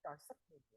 dans chaque médium.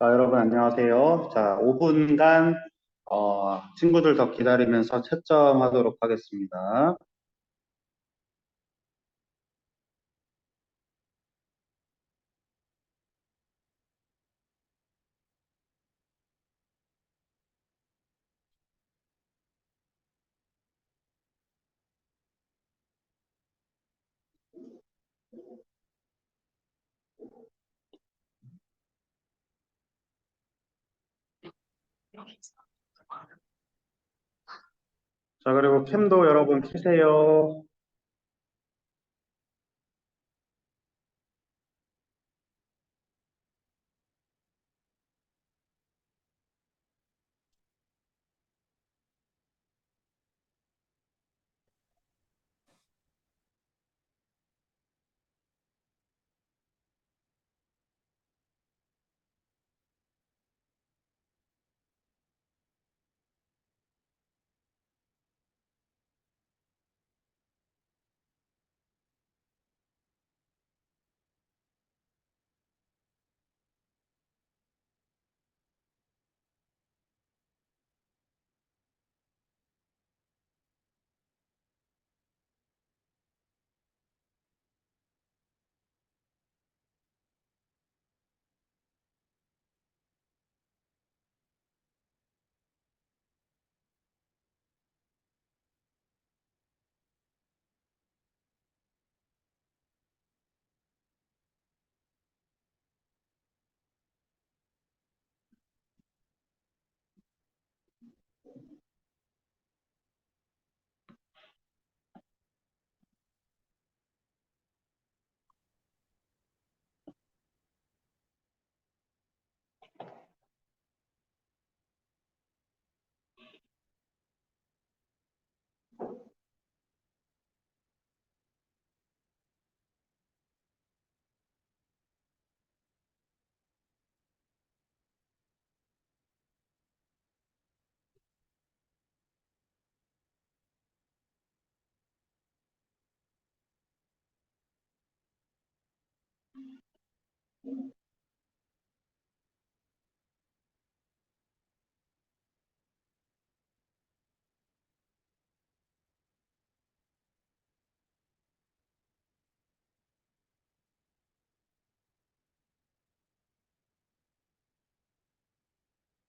자, 여러분 안녕하세요. 자, 5분간 친구들 더 기다리면서 채점하도록 하겠습니다. 자, 그리고 캠도 여러분 켜세요.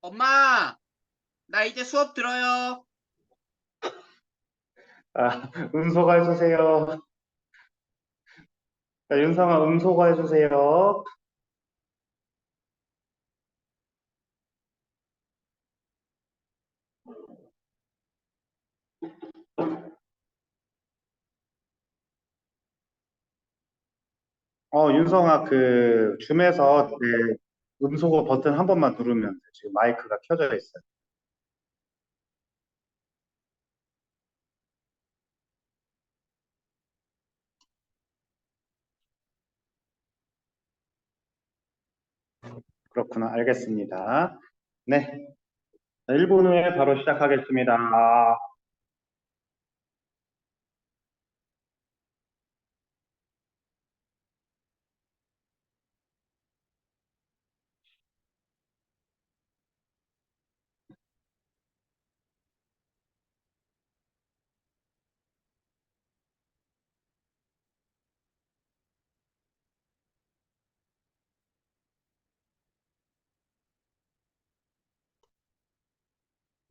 엄마, 나 이제 수업 들어요. 음소거 해주세요. 자, 윤성아 음소거 해주세요. 윤성아 그 줌에서 음소거 버튼 한 번만 누르면 돼. 지금 마이크가 켜져 있어요. 그렇구나. 알겠습니다. 네. 1분 후에 바로 시작하겠습니다.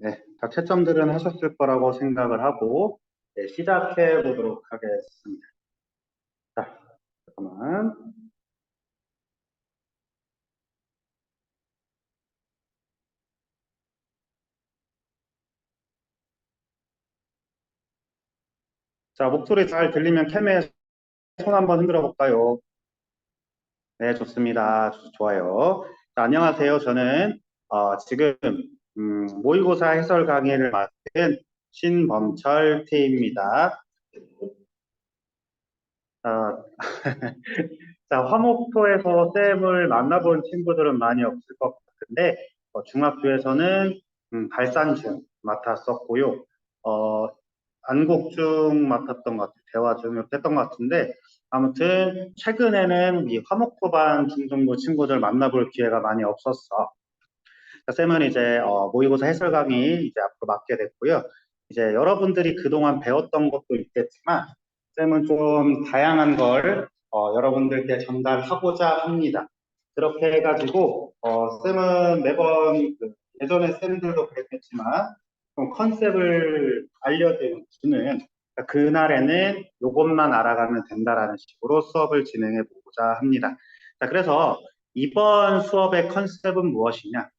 네, 다 채점들은 하셨을 거라고 생각을 하고 시작해 보도록 하겠습니다. 자, 잠깐만. 자, 목소리 잘 들리면 캠에 손 한번 흔들어 볼까요? 네, 좋습니다. 좋아요. 자, 안녕하세요. 저는 지금 모의고사 해설 강의를 맡은 신범철 T입니다. 어, 자, 화목토에서 쌤을 만나본 친구들은 많이 없을 것 같은데, 중학교에서는 발산중 맡았었고요. 어, 안곡중 맡았던 것 같아요. 대화 중 이렇게 했던 것 같은데 아무튼 최근에는 이 화목부반 중등부 친구들 만나볼 기회가 많이 없었어. 쌤은 이제 모의고사 해설 강의 이제 앞으로 맡게 됐고요. 이제 여러분들이 그동안 배웠던 것도 있겠지만 쌤은 좀 다양한 걸 여러분들께 전달하고자 합니다. 그렇게 해가지고 쌤은 매번 예전에 쌤들도 그랬겠지만 좀 컨셉을 알려주는 그러니까 그날에는 이것만 알아가면 된다라는 식으로 수업을 진행해 보고자 합니다. 자, 그래서 이번 수업의 컨셉은 무엇이냐?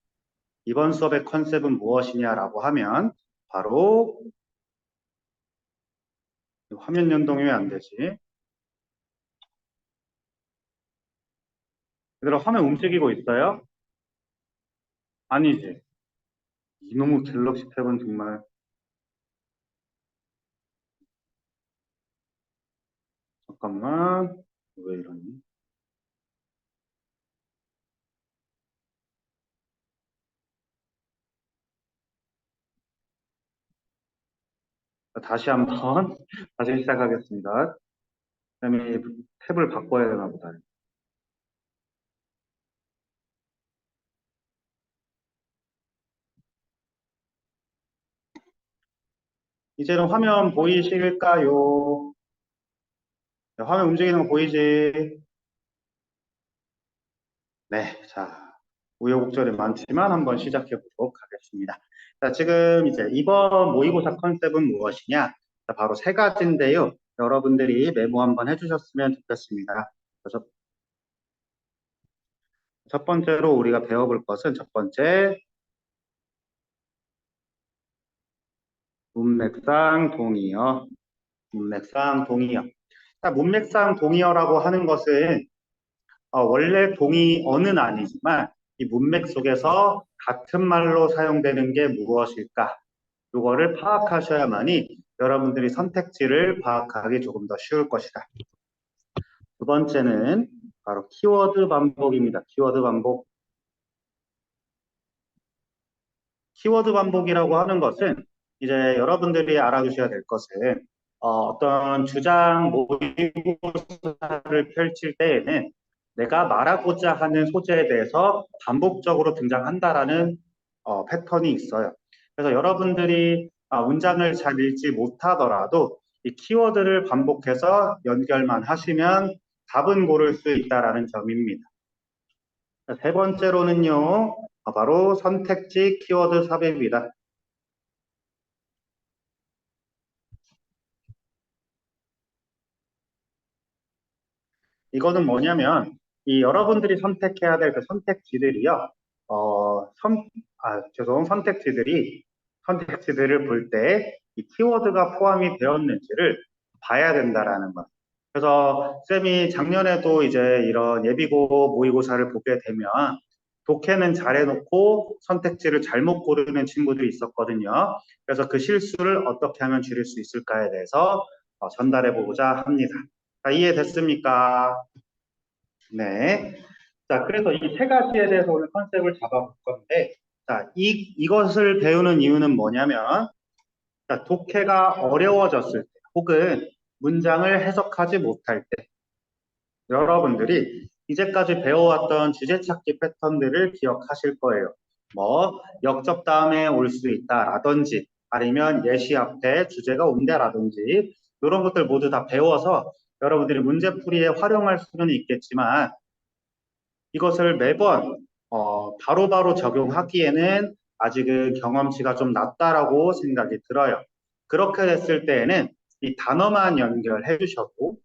이번 수업의 컨셉은 무엇이냐라고 하면 바로 화면 연동이 왜 안 되지? 얘들아 화면 움직이고 있어요? 아니지. 이놈의 갤럭시 탭은 정말 잠깐만 왜 이러니? 다시 한번 다시 시작하겠습니다. 그다음에 탭을 바꿔야 되나 보다. 이제는 화면 보이실까요? 네, 화면 움직이는 거 보이지? 네, 자, 우여곡절이 많지만 한번 시작해 보도록 하겠습니다. 자, 지금 이제 이번 모의고사 컨셉은 무엇이냐? 자, 바로 세 가지인데요. 여러분들이 메모 한번 해주셨으면 좋겠습니다. 그래서 첫 번째로 우리가 배워볼 것은 첫 번째, 문맥상 동의어. 문맥상 동의어. 자, 문맥상 동의어라고 하는 것은 원래 동의어는 아니지만 이 문맥 속에서 같은 말로 사용되는 게 무엇일까? 이거를 파악하셔야만이 여러분들이 선택지를 파악하기 조금 더 쉬울 것이다. 두 번째는 바로 키워드 반복입니다. 키워드 반복. 키워드 반복이라고 하는 것은 이제 여러분들이 알아두셔야 될 것은 어떤 주장 모의고사를 펼칠 때에는 내가 말하고자 하는 소재에 대해서 반복적으로 등장한다라는 패턴이 있어요. 그래서 여러분들이 문장을 잘 읽지 못하더라도 이 키워드를 반복해서 연결만 하시면 답은 고를 수 있다라는 점입니다. 세 번째로는요, 바로 선택지 키워드 삽입이다. 이거는 뭐냐면 이 여러분들이 선택해야 될 그 선택지들이요. 선택지들을 볼 때 이 키워드가 포함이 되었는지를 봐야 된다라는 것. 그래서 쌤이 작년에도 이제 이런 예비고 모의고사를 보게 되면 독해는 잘해놓고 선택지를 잘못 고르는 친구들이 있었거든요. 그래서 그 실수를 어떻게 하면 줄일 수 있을까에 대해서 전달해 보고자 합니다. 자, 이해됐습니까? 네. 자, 그래서 이 세 가지에 대해서 오늘 컨셉을 잡아볼 건데, 자, 이것을 배우는 이유는 뭐냐면, 자, 독해가 어려워졌을 때, 혹은 문장을 해석하지 못할 때, 여러분들이 이제까지 배워왔던 주제찾기 패턴들을 기억하실 거예요. 뭐, 역접 다음에 올 수 있다라든지, 아니면 예시 앞에 주제가 온다라든지, 이런 것들 모두 다 배워서 여러분들이 문제풀이에 활용할 수는 있겠지만, 이것을 매번 바로바로 적용하기에는 아직은 경험치가 좀 낮다라고 생각이 들어요. 그렇게 됐을 때에는 이 단어만 연결해 주셔도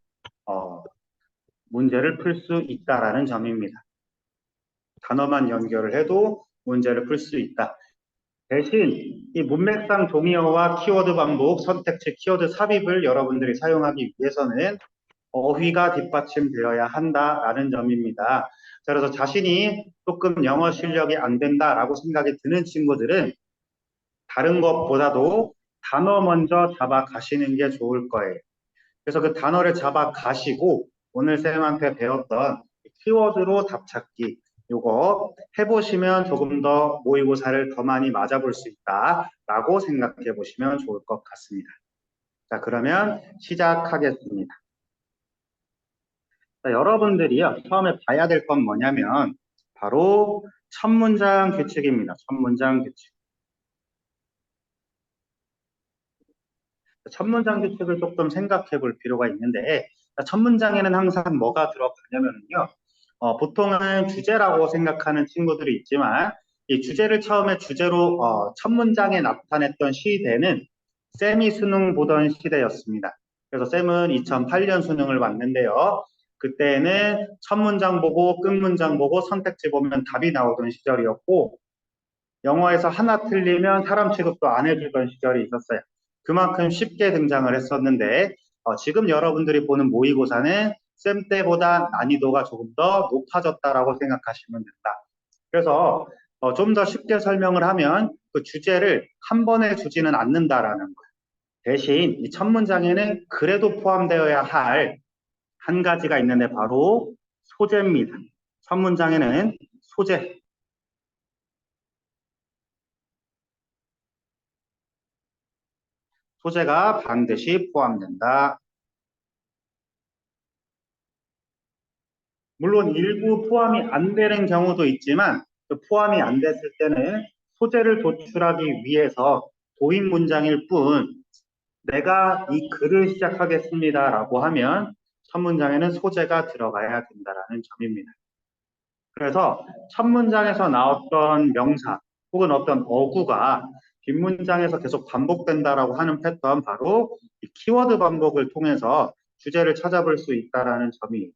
문제를 풀 수 있다라는 점입니다. 단어만 연결을 해도 문제를 풀 수 있다. 대신 이 문맥상 동의어와 키워드 반복, 선택지 키워드 삽입을 여러분들이 사용하기 위해서는 어휘가 뒷받침되어야 한다라는 점입니다. 자, 그래서 자신이 조금 영어 실력이 안 된다라고 생각이 드는 친구들은 다른 것보다도 단어 먼저 잡아 가시는 게 좋을 거예요. 그래서 그 단어를 잡아 가시고 오늘 쌤한테 배웠던 키워드로 답찾기 요거 해보시면 조금 더 모의고사를 더 많이 맞아볼 수 있다라고 생각해 보시면 좋을 것 같습니다. 자, 그러면 시작하겠습니다. 자, 여러분들이요, 처음에 봐야 될 건 뭐냐면, 바로 첫 문장 규칙입니다. 첫 문장 규칙. 첫 문장 규칙을 조금 생각해 볼 필요가 있는데, 자, 첫 문장에는 항상 뭐가 들어가냐면요, 보통은 주제라고 생각하는 친구들이 있지만, 이 주제를 처음에 주제로, 첫 문장에 나타냈던 시대는 쌤이 수능 보던 시대였습니다. 그래서 쌤은 2008년 수능을 봤는데요. 그때는 첫 문장 보고 끝 문장 보고 선택지 보면 답이 나오던 시절이었고, 영어에서 하나 틀리면 사람 취급도 안 해주던 시절이 있었어요. 그만큼 쉽게 등장을 했었는데 지금 여러분들이 보는 모의고사는 쌤 때보다 난이도가 조금 더 높아졌다라고 생각하시면 된다. 그래서 좀 더 쉽게 설명을 하면 그 주제를 한 번에 주지는 않는다라는 거예요. 대신 이 첫 문장에는 그래도 포함되어야 할 한 가지가 있는데 바로 소재입니다. 첫 문장에는 소재, 소재가 반드시 포함된다. 물론 일부 포함이 안 되는 경우도 있지만 그 포함이 안 됐을 때는 소재를 도출하기 위해서 도입 문장일 뿐 내가 이 글을 시작하겠습니다라고 하면 첫 문장에는 소재가 들어가야 된다라는 점입니다. 그래서 첫 문장에서 나왔던 명사 혹은 어떤 어구가 뒷문장에서 계속 반복된다라고 하는 패턴 바로 이 키워드 반복을 통해서 주제를 찾아볼 수 있다라는 점이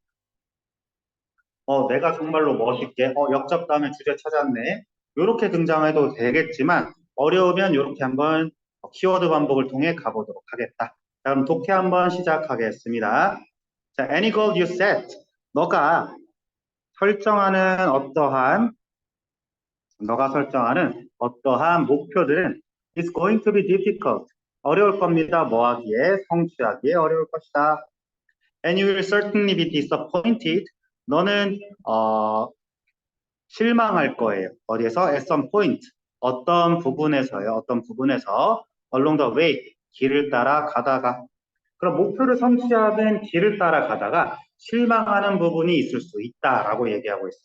내가 정말로 멋있게, 역접 다음에 주제 찾았네. 이렇게 등장해도 되겠지만, 어려우면 이렇게 한번 키워드 반복을 통해 가보도록 하겠다. 자, 그럼 독해 한번 시작하겠습니다. 자, any goal you set. 너가 설정하는 어떠한, 너가 설정하는 어떠한 목표들은 is going to be difficult. 어려울 겁니다. 뭐 하기에? 성취하기에 어려울 것이다. And you will certainly be disappointed. 너는 실망할 거예요. 어디에서? At some point. 어떤 부분에서요. 어떤 부분에서 along the way. 길을 따라 가다가. 그럼 목표를 성취하는 길을 따라 가다가 실망하는 부분이 있을 수 있다라고 얘기하고 있어.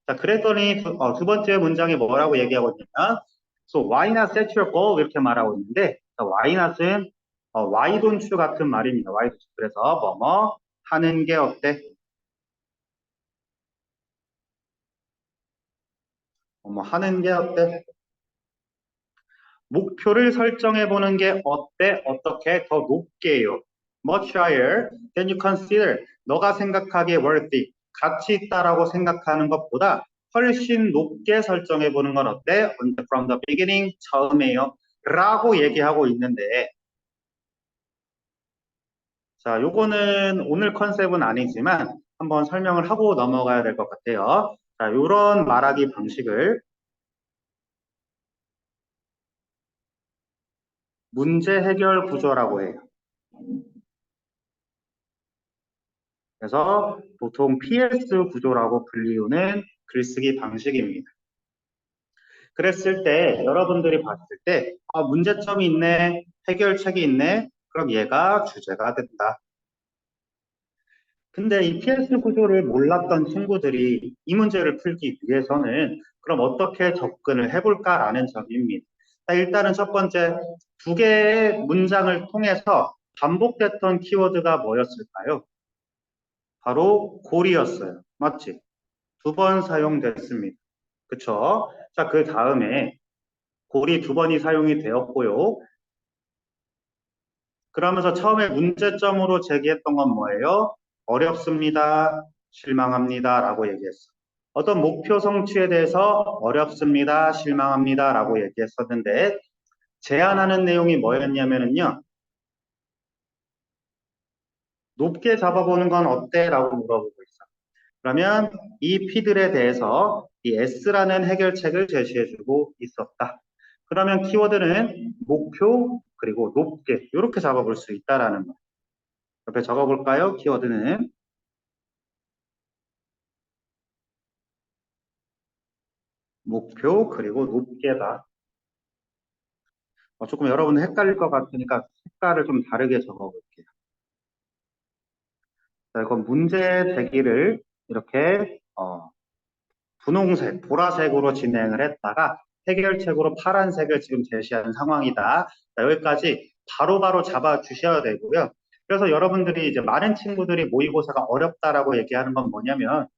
자, 그랬더니 두 번째 문장에 뭐라고 얘기하고 있냐면 So why not set your goal? 이렇게 말하고 있는데 자, why not은 why don't you 같은 말입니다. why don't you. 그래서 뭐뭐 하는 게 어때? 뭐뭐 하는 게 어때? 목표를 설정해 보는 게 어때? 어떻게 더 높게요? Much higher than you consider. 너가 생각하기에 worthy, 가치 있다라고 생각하는 것보다 훨씬 높게 설정해 보는 건 어때? From the beginning, 처음에요. 라고 얘기하고 있는데, 자, 요거는 오늘 컨셉은 아니지만 한번 설명을 하고 넘어가야 될 것 같아요. 자, 요런 말하기 방식을 문제 해결 구조라고 해요. 그래서 보통 PS 구조라고 불리우는 글쓰기 방식입니다. 그랬을 때 여러분들이 봤을 때 문제점이 있네, 해결책이 있네, 그럼 얘가 주제가 된다. 근데 이 PS 구조를 몰랐던 친구들이 이 문제를 풀기 위해서는 그럼 어떻게 접근을 해볼까라는 점입니다. 자, 일단은 첫 번째, 두 개의 문장을 통해서 반복됐던 키워드가 뭐였을까요? 바로 골이었어요. 맞지? 두 번 사용됐습니다. 그쵸? 자, 그 다음에 골이 두 번이 사용이 되었고요. 그러면서 처음에 문제점으로 제기했던 건 뭐예요? 어렵습니다. 실망합니다. 라고 얘기했어. 어떤 목표 성취에 대해서 어렵습니다. 실망합니다. 라고 얘기했었는데 제안하는 내용이 뭐였냐면요. 높게 잡아보는 건 어때? 라고 물어보고 있어. 그러면 이 피들에 대해서 이 S라는 해결책을 제시해주고 있었다. 그러면 키워드는 목표 그리고 높게 이렇게 잡아볼 수 있다라는 거. 옆에 적어볼까요? 키워드는 목표 그리고 높게다. 조금 여러분 헷갈릴 것 같으니까 색깔을 좀 다르게 적어볼게요. 자, 이건 문제 대기를 이렇게 분홍색, 보라색으로 진행을 했다가 해결책으로 파란색을 지금 제시하는 상황이다. 자, 여기까지 바로바로 잡아 주셔야 되고요. 그래서 여러분들이 이제 많은 친구들이 모의고사가 어렵다라고 얘기하는 건 뭐냐면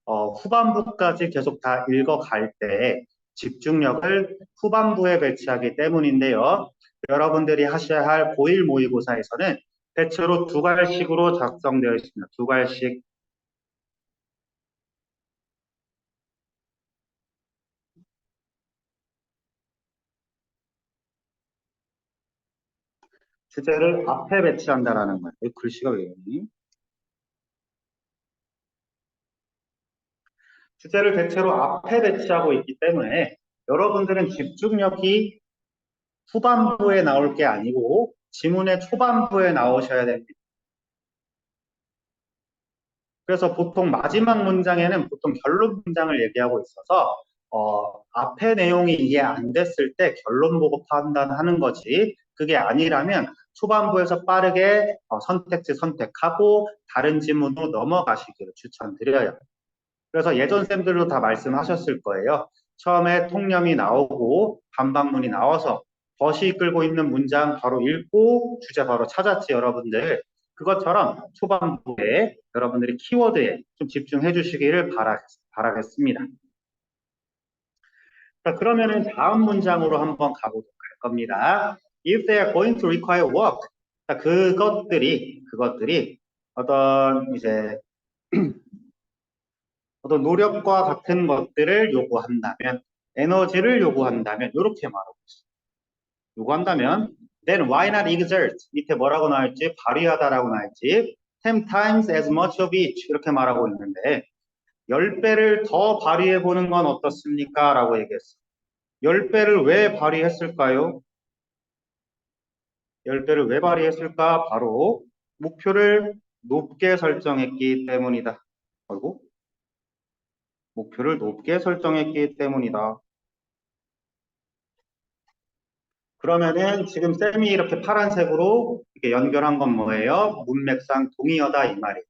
후반부까지 계속 다 읽어갈 때 집중력을 후반부에 배치하기 때문인데요. 여러분들이 하셔야 할 고1 모의고사에서는 대체로 두 갈식으로 작성되어 있습니다. 두 갈식. 주제를 앞에 배치한다라는 거예요. 이 글씨가 왜 이러니? 주제를 대체로 앞에 배치하고 있기 때문에 여러분들은 집중력이 후반부에 나올 게 아니고 지문의 초반부에 나오셔야 됩니다. 그래서 보통 마지막 문장에는 보통 결론 문장을 얘기하고 있어서 앞에 내용이 이해 안 됐을 때 결론 보고 판단하는 거지 그게 아니라면 초반부에서 빠르게 선택지 선택하고 다른 지문으로 넘어가시기를 추천드려요. 그래서 예전 쌤들도 다 말씀하셨을 거예요. 처음에 통념이 나오고 반박문이 나와서 벗이 이끌고 있는 문장 바로 읽고 주제 바로 찾았지 여러분들. 그것처럼 초반부에 여러분들이 키워드에 좀 집중해 주시기를 바라겠습니다. 자, 그러면은 다음 문장으로 한번 가보도록 할 겁니다. If they are going to require work. 자, 그것들이 어떤 이제 어떤 노력과 같은 것들을 요구한다면, 에너지를 요구한다면 이렇게 말하고 있어요. 요구한다면 then why not exert? 밑에 뭐라고 나와있지? 발휘하다라고 나와있지? 10 times as much of each 이렇게 말하고 있는데 10배를 더 발휘해 보는 건 어떻습니까? 라고 얘기했어요. 10배를 왜 발휘했을까요? 10배를 왜 발휘했을까? 바로 목표를 높게 설정했기 때문이다. 아이고, 목표를 높게 설정했기 때문이다. 그러면은 지금 쌤이 이렇게 파란색으로 이렇게 연결한 건 뭐예요? 문맥상 동의어다 이 말이에요.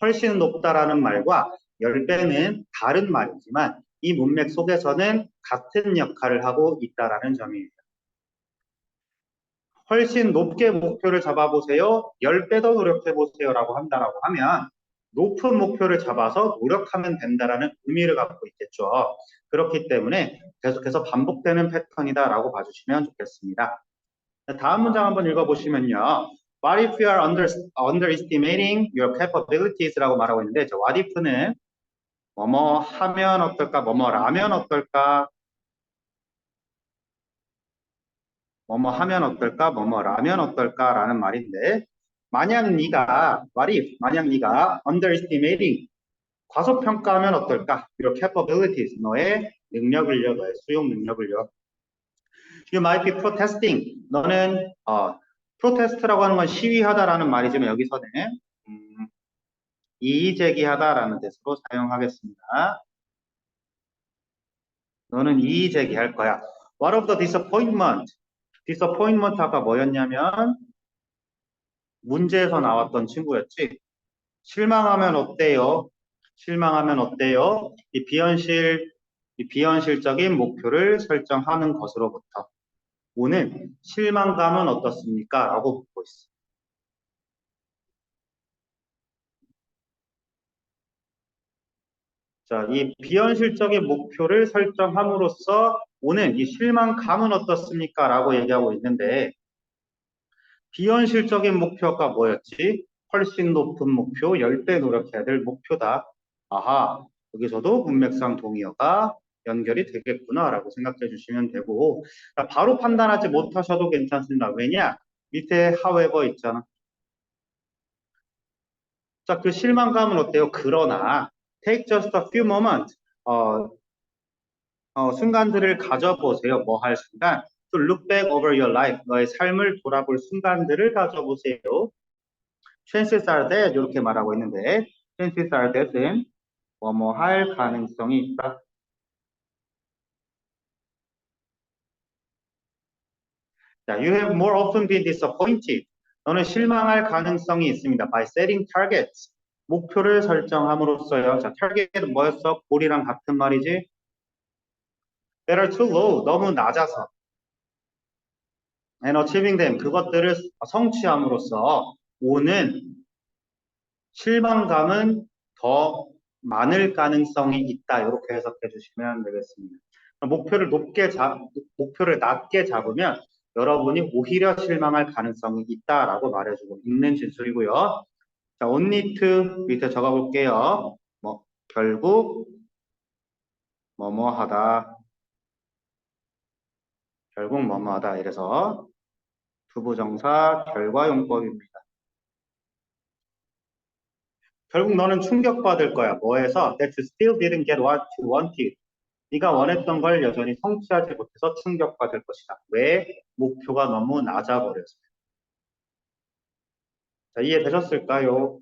훨씬 높다라는 말과 10배는 다른 말이지만 이 문맥 속에서는 같은 역할을 하고 있다라는 점이에요. 훨씬 높게 목표를 잡아보세요. 10배 더 노력해보세요라고 한다라고 하면 높은 목표를 잡아서 노력하면 된다라는 의미를 갖고 있겠죠. 그렇기 때문에 계속해서 반복되는 패턴이다라고 봐주시면 좋겠습니다. 다음 문장 한번 읽어보시면요. What if you are underestimating your capabilities라고 말하고 있는데 저 what if는 뭐뭐 하면 어떨까, 뭐뭐라면 어떨까, 뭐뭐 하면 어떨까, 뭐뭐라면 어떨까라는 말인데 만약 네가 what if, 만약 네가 underestimating 과소평가하면 어떨까? your capabilities, 너의 능력을요, 너의 수용 능력을요. You might be protesting. 너는 protest라고 하는 건 시위하다라는 말이지만 여기서는 이의 제기하다라는 뜻으로 사용하겠습니다. 너는 이의 제기할 거야. What of the disappointment? disappointment 아까 뭐였냐면 문제에서 나왔던 친구였지. 실망하면 어때요? 실망하면 어때요? 이 비현실적인 목표를 설정하는 것으로부터 오늘 실망감은 어떻습니까? 라고 묻고 있어. 자, 이 비현실적인 목표를 설정함으로써 오는 이 실망감은 어떻습니까? 라고 얘기하고 있는데 비현실적인 목표가 뭐였지? 훨씬 높은 목표, 10배 노력해야 될 목표다. 아하, 여기서도 문맥상 동의어가 연결이 되겠구나라고 생각해 주시면 되고 바로 판단하지 못하셔도 괜찮습니다. 왜냐? 밑에 however 있잖아. 자, 그 실망감은 어때요? 그러나 take just a few moments 순간들을 가져보세요. 뭐 할 순간? To look back over your life. 너의 삶을 돌아볼 순간들을 가져보세요. chances are that 이렇게 말하고 있는데 chances are that은 뭐뭐 할 가능성이 있다. 자, you have more often been disappointed. 너는 실망할 가능성이 있습니다. By setting targets. 목표를 설정함으로써요. 자, target은 뭐였어? goal이랑 같은 말이지. That are too low. 너무 낮아서. And achieving them. 그것들을 성취함으로써 오는 실망감은 더 많을 가능성이 있다. 이렇게 해석해 주시면 되겠습니다. 목표를 낮게 잡으면 여러분이 오히려 실망할 가능성이 있다라고 말해주고 있는 진술이고요. 자, only to 밑에 적어볼게요. 결국 뭐뭐하다. 결국 뭐뭐하다. 이래서 투부정사 결과용법입니다. 결국 너는 충격받을 거야. 뭐해서? That you still didn't get what you wanted. 네가 원했던 걸 여전히 성취하지 못해서 충격받을 것이다. 왜? 목표가 너무 낮아버려서. 자, 이해되셨을까요?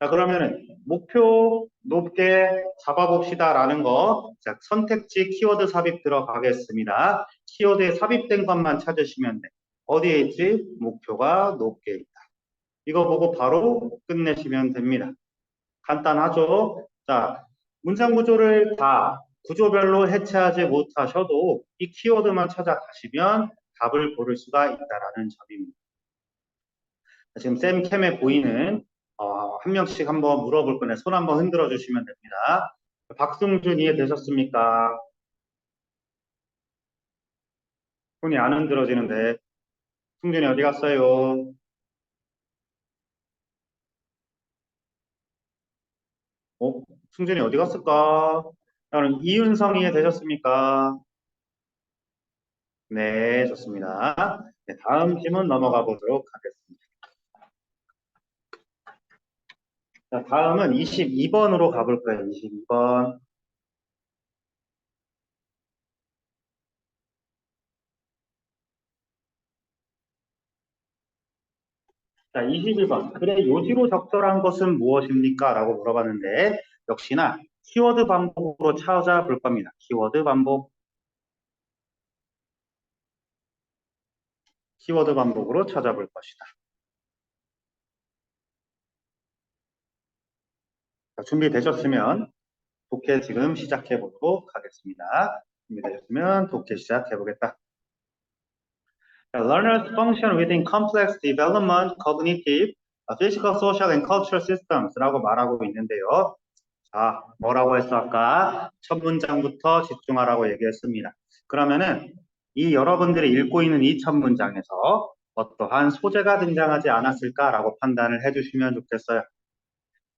자, 그러면은 목표 높게 잡아봅시다라는 거. 자, 선택지 키워드 삽입 들어가겠습니다. 키워드에 삽입된 것만 찾으시면 돼. 어디에 있지? 목표가 높게 있다. 이거 보고 바로 끝내시면 됩니다. 간단하죠? 자, 문장 구조를 다 구조별로 해체하지 못하셔도 이 키워드만 찾아가시면 답을 고를 수가 있다라는 점입니다. 지금 쌤캠에 보이는 한 명씩 한번 물어볼 거네. 손 한번 흔들어 주시면 됩니다. 박승준 이해되셨습니까? 손이 안 흔들어지는데. 승준이 어디 갔어요? 승준이 어디 갔을까? 그럼 이윤성 이해되셨습니까? 네, 좋습니다. 네, 다음 질문 넘어가 보도록 하겠습니다. 자, 다음은 22번으로 가볼 거예요. 22번. 자, 22번. 그래, 요지로 적절한 것은 무엇입니까? 라고 물어봤는데, 역시나 키워드 반복으로 찾아볼 겁니다. 키워드 반복. 키워드 반복으로 찾아볼 것이다. 자, 준비되셨으면 독해 지금 시작해 보도록 하겠습니다. 준비되셨으면 독해 시작해 보겠다. Learners function within complex development, cognitive, physical, social, and cultural systems라고 말하고 있는데요. 자, 뭐라고 했어 아까? 첫 문장부터 집중하라고 얘기했습니다. 그러면은 이 여러분들이 읽고 있는 이 첫 문장에서 어떠한 소재가 등장하지 않았을까라고 판단을 해주시면 좋겠어요.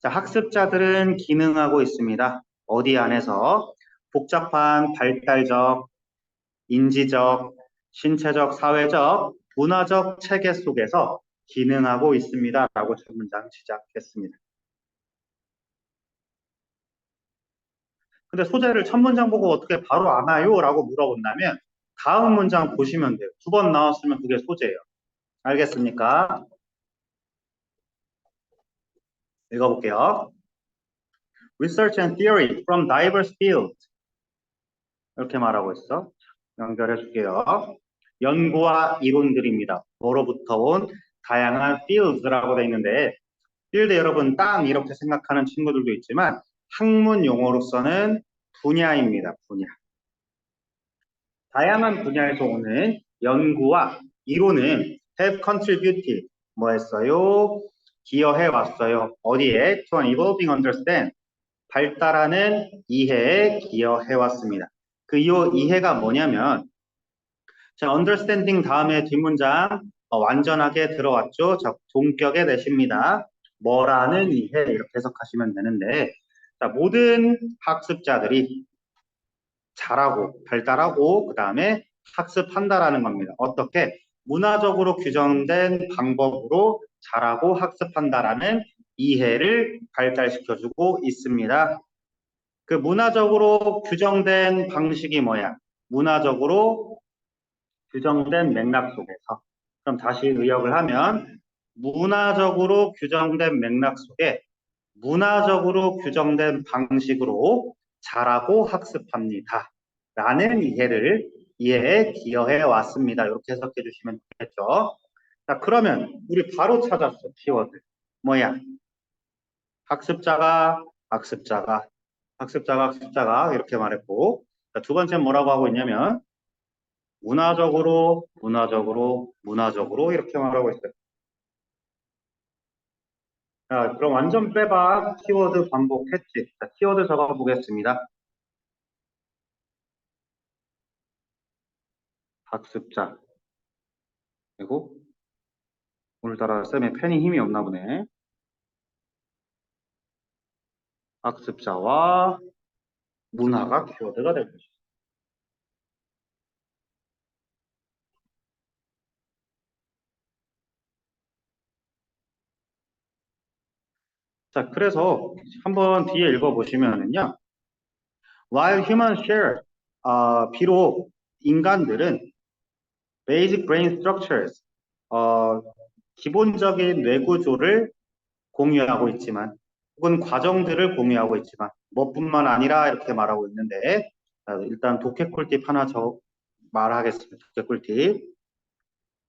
자, 학습자들은 기능하고 있습니다. 어디 안에서? 복잡한 발달적, 인지적, 신체적, 사회적, 문화적 체계 속에서 기능하고 있습니다. 라고 첫 문장 시작했습니다. 근데 소재를 첫 문장 보고 어떻게 바로 아나요? 라고 물어본다면 다음 문장 보시면 돼요. 두 번 나왔으면 그게 소재예요. 알겠습니까? 읽어볼게요. Research and theory from diverse fields. 이렇게 말하고 있어. 연결해 줄게요. 연구와 이론들입니다. 뭐로부터 온 다양한 fields라고 되어 있는데 field 여러분 땅 이렇게 생각하는 친구들도 있지만 학문 용어로서는 분야입니다. 분야. 다양한 분야에서 오는 연구와 이론은 have contributed 뭐 했어요? 기여해 왔어요. 어디에? To an evolving understand 발달하는 이해에 기여해 왔습니다. 그 이해가 뭐냐면 자, understanding 다음에 뒷문장 완전하게 들어왔죠. 자, 동격에 내십니다. 뭐라는 이해 이렇게 해석하시면 되는데 자, 모든 학습자들이 잘하고 발달하고 그 다음에 학습한다라는 겁니다. 어떻게? 문화적으로 규정된 방법으로 잘하고 학습한다라는 이해를 발달시켜주고 있습니다. 그 문화적으로 규정된 방식이 뭐야? 문화적으로 규정된 맥락 속에서. 그럼 다시 의역을 하면 문화적으로 규정된 맥락 속에 문화적으로 규정된 방식으로 잘하고 학습합니다. 라는 이해를 이에 기여해 왔습니다. 이렇게 해석해 주시면 되겠죠. 자, 그러면 우리 바로 찾았어. 키워드. 뭐야? 학습자가, 학습자가, 학습자가, 학습자가 이렇게 말했고, 자, 두 번째는 뭐라고 하고 있냐면 문화적으로, 문화적으로, 문화적으로 이렇게 말하고 있어요. 자, 그럼 완전 빼봐. 키워드 반복했지. 자, 키워드 적어 보겠습니다. 학습자. 그리고 오늘따라 쌤의 펜이 힘이 없나 보네. 학습자와 문화가 키워드가 될 것이다. 자, 그래서 한번 뒤에 읽어보시면은요. While humans share, 비록 인간들은 basic brain structures, 어, 기본적인 뇌구조를 공유하고 있지만, 혹은 과정들을 공유하고 있지만, 뭐뿐만 아니라 이렇게 말하고 있는데, 일단 독해 꿀팁 하나 말하겠습니다. 독해 꿀팁.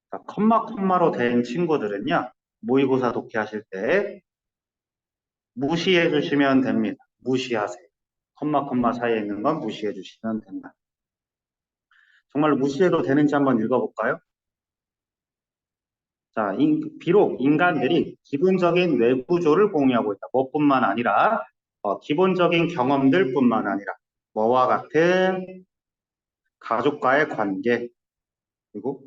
자, 컴마로 된 친구들은요, 모의고사 독해하실 때 무시해 주시면 됩니다. 무시하세요. 컴마 사이에 있는 건 무시해 주시면 된다. 정말 무시해도 되는지 한번 읽어볼까요? 자, 비록 인간들이 기본적인 뇌구조를 공유하고 있다. 뭐뿐만 아니라 기본적인 경험들뿐만 아니라 뭐와 같은 가족과의 관계 그리고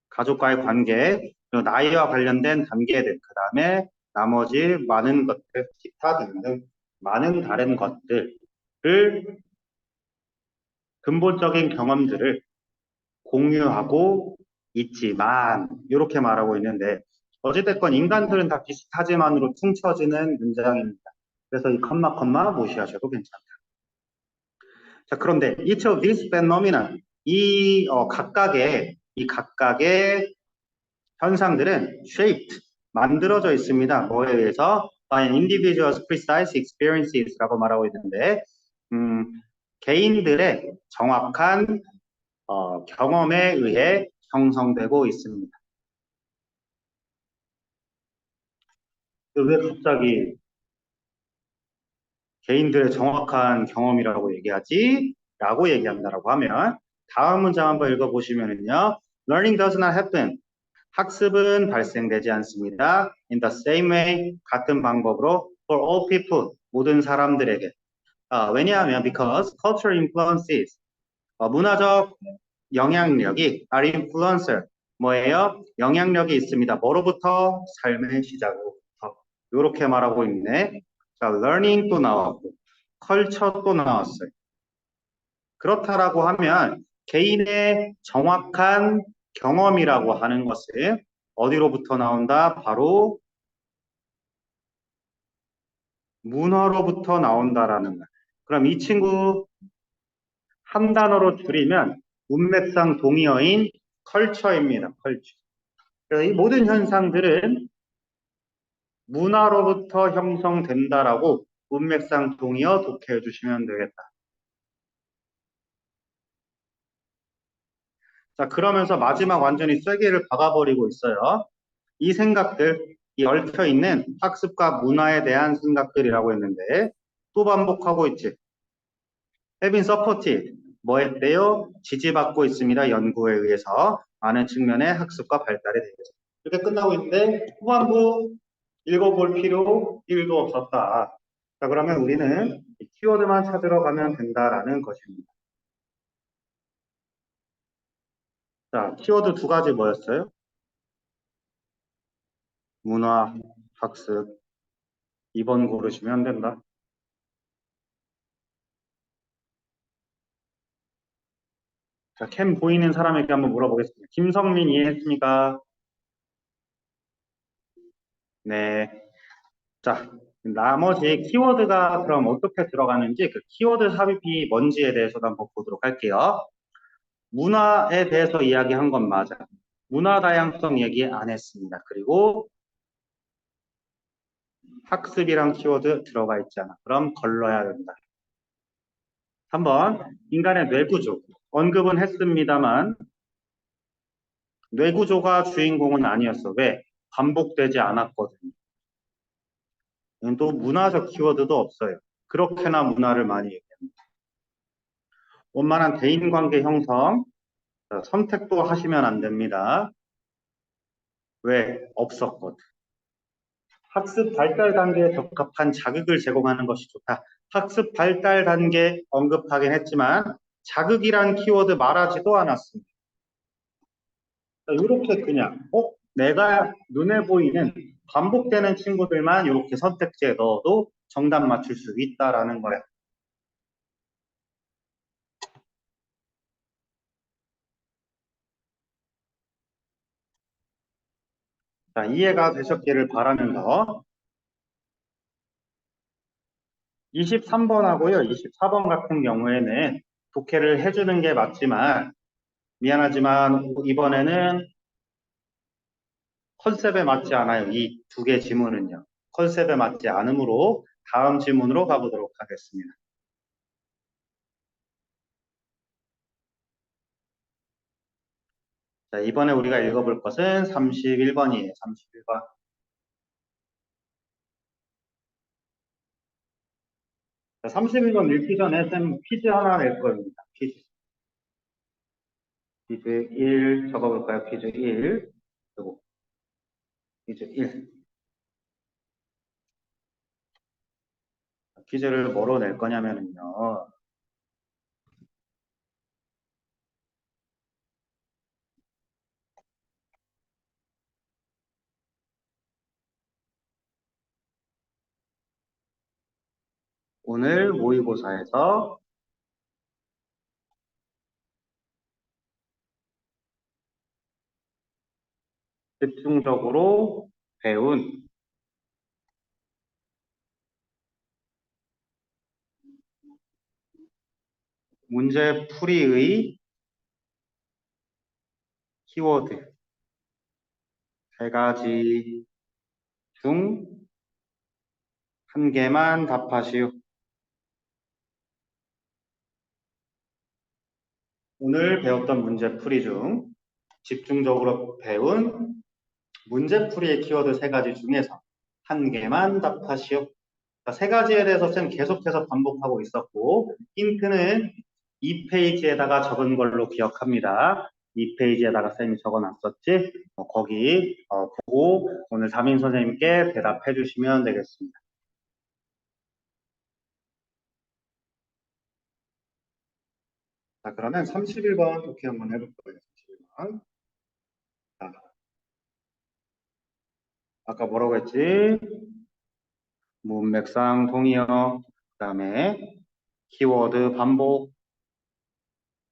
가족과의 관계 그리고 나이와 관련된 단계들 그 다음에 나머지 많은 것들 기타 등등 많은 다른 것들을 근본적인 경험들을 공유하고 있지만 이렇게 말하고 있는데 어찌됐건 인간들은 다 비슷하지만으로 퉁쳐지는 문장입니다. 그래서 이 컴마 무시하셔도 괜찮다. 자, 그런데 each of these phenomena 각각의 현상들은 shaped 만들어져 있습니다. 뭐에 의해서 by an individual's precise experiences라고 말하고 있는데 개인들의 정확한 경험에 의해 형성되고 있습니다. 왜 갑자기 개인들의 정확한 경험이라고 얘기하지? 라고 얘기한다라고 하면 다음 문장 한번 읽어보시면은요. Learning does not happen. 학습은 발생되지 않습니다. In the same way, 같은 방법으로 for all people, 모든 사람들에게. 왜냐하면 because cultural influences, 문화적 영향력이 are influencer, 뭐예요? 영향력이 있습니다. 뭐로부터? 삶의 시작으로부터. 이렇게 말하고 있네. 자, learning 또 나왔고, culture 또 나왔어요. 그렇다라고 하면 개인의 정확한 경험이라고 하는 것은 어디로부터 나온다? 바로 문화로부터 나온다라는 말. 그럼 이 친구 한 단어로 줄이면 문맥상 동의어인 컬처입니다. 컬처. 그래서 이 모든 현상들은 문화로부터 형성된다라고 문맥상 동의어 독해해 주시면 되겠다. 자, 그러면서 마지막 완전히 쐐기를 박아버리고 있어요. 이 생각들, 이 얽혀있는 학습과 문화에 대한 생각들이라고 했는데 또 반복하고 있지. have been supported. 뭐 했대요? 지지받고 있습니다. 연구에 의해서 많은 측면의 학습과 발달에 대해서. 이렇게 끝나고 있는데 후반부 읽어볼 필요 1도 없었다. 자, 그러면 우리는 이 키워드만 찾으러 가면 된다라는 것입니다. 자, 키워드 두 가지 뭐였어요? 문화, 학습. 2번 고르시면 된다. 자, 캠 보이는 사람에게 한번 물어보겠습니다. 김성민 이해했습니까? 네. 자, 나머지 키워드가 그럼 어떻게 들어가는지 그 키워드 삽입이 뭔지에 대해서도 한번 보도록 할게요. 문화에 대해서 이야기한 건 맞아. 문화 다양성 얘기 안 했습니다. 그리고 학습이랑 키워드 들어가 있잖아. 그럼 걸러야 된다. 3번 인간의 뇌구조. 언급은 했습니다만 뇌구조가 주인공은 아니었어. 왜? 반복되지 않았거든요. 또 문화적 키워드도 없어요. 그렇게나 문화를 많이 얘기합니다. 원만한 대인관계 형성, 선택도 하시면 안 됩니다. 왜? 없었거든. 학습 발달 단계에 적합한 자극을 제공하는 것이 좋다. 학습 발달 단계 언급하긴 했지만 자극이란 키워드 말하지도 않았습니다. 이렇게 그냥 내가 눈에 보이는 반복되는 친구들만 이렇게 선택지에 넣어도 정답 맞출 수 있다라는 거야. 자, 이해가 되셨기를 바라면서 23번하고요, 24번 같은 경우에는 독해를 해주는 게 맞지만 미안하지만 이번에는 컨셉에 맞지 않아요. 이 두 개 지문은요. 컨셉에 맞지 않으므로 다음 지문으로 가보도록 하겠습니다. 자, 이번에 우리가 읽어볼 것은 31번이에요. 31번. 자, 31번 읽기 전에 쌤 퀴즈 하나 낼 겁니다. 퀴즈. 퀴즈 1 적어볼까요? 퀴즈 1. 그리고 퀴즈 1. 퀴즈를 뭐로 낼 거냐면요. 오늘 모의고사에서 집중적으로 배운 문제풀이의 키워드 세 가지 중 한 개만 답하시오. 오늘 배웠던 문제풀이 중 집중적으로 배운 문제풀이의 키워드 세 가지 중에서 한 개만 답하시오. 세 가지에 대해서 쌤 계속해서 반복하고 있었고 힌트는 2페이지에다가 적은 걸로 기억합니다. 2페이지에다가 쌤이 적어놨었지? 거기 보고 오늘 담임 선생님께 대답해 주시면 되겠습니다. 자, 그러면 31번 독해 한번 해볼 거예요. 31번. 자, 아까 뭐라고 했지? 문맥상 동의어, 그 다음에 키워드 반복,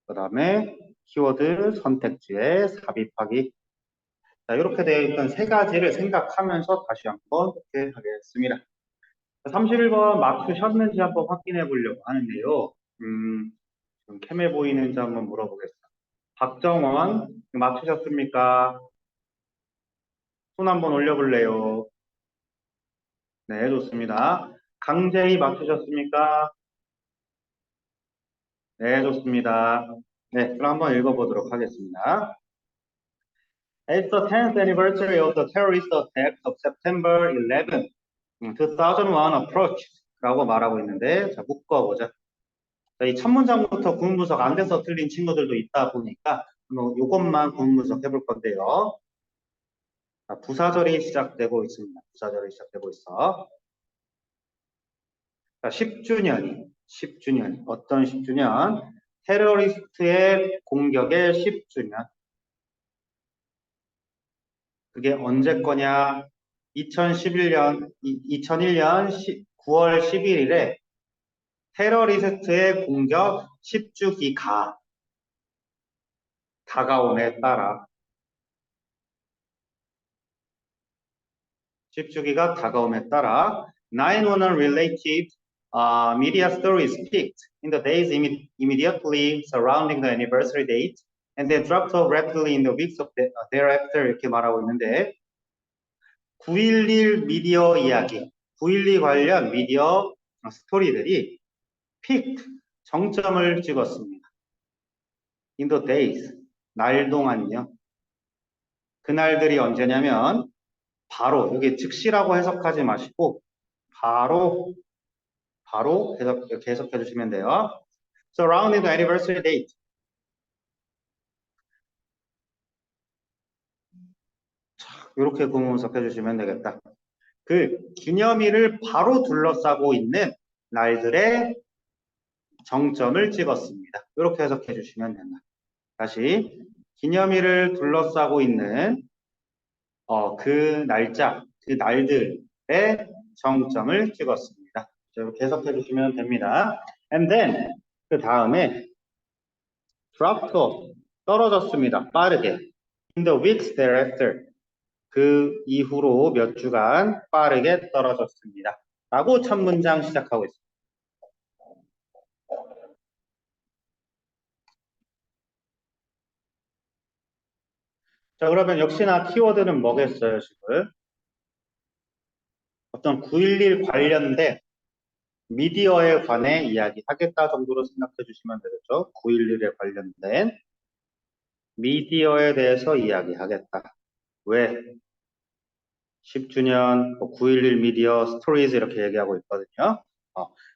그 다음에 키워드 선택지에 삽입하기. 자, 이렇게 되어 있던 세 가지를 생각하면서 다시 한번 이렇게 하겠습니다. 31번 맞추셨는지 한번 확인해 보려고 하는데요. 좀 캠해 보이는지 한번 물어보겠습니다. 박정원, 맞추셨습니까? 손 한번 올려볼래요? 네, 좋습니다. 강재희 맞추셨습니까? 네, 좋습니다. 네, 그럼 한번 읽어보도록 하겠습니다. It's the 10th anniversary of the terrorist attack of September 11, 2001 approached 라고 말하고 있는데, 자, 묶어보자. 자, 이 첫 문장부터 구문 분석 안 돼서 틀린 친구들도 있다 보니까, 이것만 구문 분석 해볼 건데요. 자, 부사절이 시작되고 있습니다. 부사절이 시작되고 있어. 자, 10주년. 어떤 10주년? 테러리스트의 공격의 10주년. 그게 언제 거냐? 2001년 9월 11일에 테러리스트의 공격 10주기가 다가옴에 따라 10주기가 다가옴에 따라 911 related media stories peaked in the days immediately surrounding the anniversary date and then dropped off rapidly in the weeks of thereafter 이렇게 말하고 있는데 9.11 미디어 이야기, 9.12 관련 미디어 스토리들이 peaked 정점을 찍었습니다. In the days, 날 동안요. 그날들이 언제냐면 바로, 여기 즉시라고 해석하지 마시고 바로 이렇게 해석해 주시면 돼요. Surrounding the anniversary date. 이렇게 구문석 해주시면 되겠다. 그 기념일을 바로 둘러싸고 있는 날들의 정점을 찍었습니다. 이렇게 해석해 주시면 된다. 다시 기념일을 둘러싸고 있는 그 날짜, 그 날들의 정점을 찍었습니다. 이렇게 해석해 주시면 됩니다. And then 그 다음에 dropped off, 떨어졌습니다. 빠르게. In the weeks thereafter, 그 이후로 몇 주간 빠르게 떨어졌습니다. 라고 첫 문장 시작하고 있습니다. 자, 그러면 역시나 키워드는 뭐겠어요, 지금? 어떤 9.11 관련된 미디어에 관해 이야기하겠다 정도로 생각해 주시면 되겠죠. 9.11에 관련된 미디어에 대해서 이야기하겠다. 왜? 10주년 9.11 미디어 스토리즈 이렇게 얘기하고 있거든요.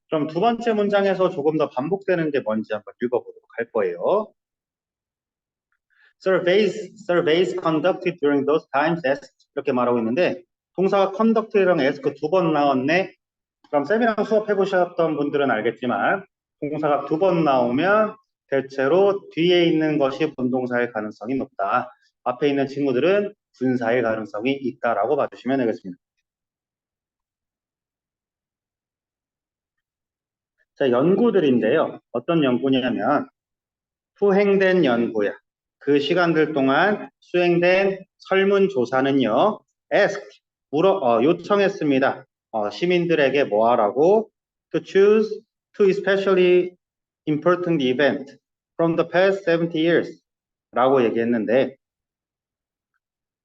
그럼 두 번째 문장에서 조금 더 반복되는 게 뭔지 한번 읽어보도록 할 거예요. Surveys conducted during those times asked 이렇게 말하고 있는데 동사가 conduct랑 ask 두 번 나왔네. 그럼 쌤이랑 수업해 보셨던 분들은 알겠지만 동사가 두 번 나오면 대체로 뒤에 있는 것이 본동사일 가능성이 높다. 앞에 있는 친구들은 분사일 가능성이 있다라고 봐주시면 되겠습니다. 자, 연구들인데요. 어떤 연구냐면 수행된 연구야. 그 시간들 동안 수행된 설문조사는요. asked, 요청했습니다. 시민들에게 뭐 하라고? To choose two especially important events from the past 70 years 라고 얘기했는데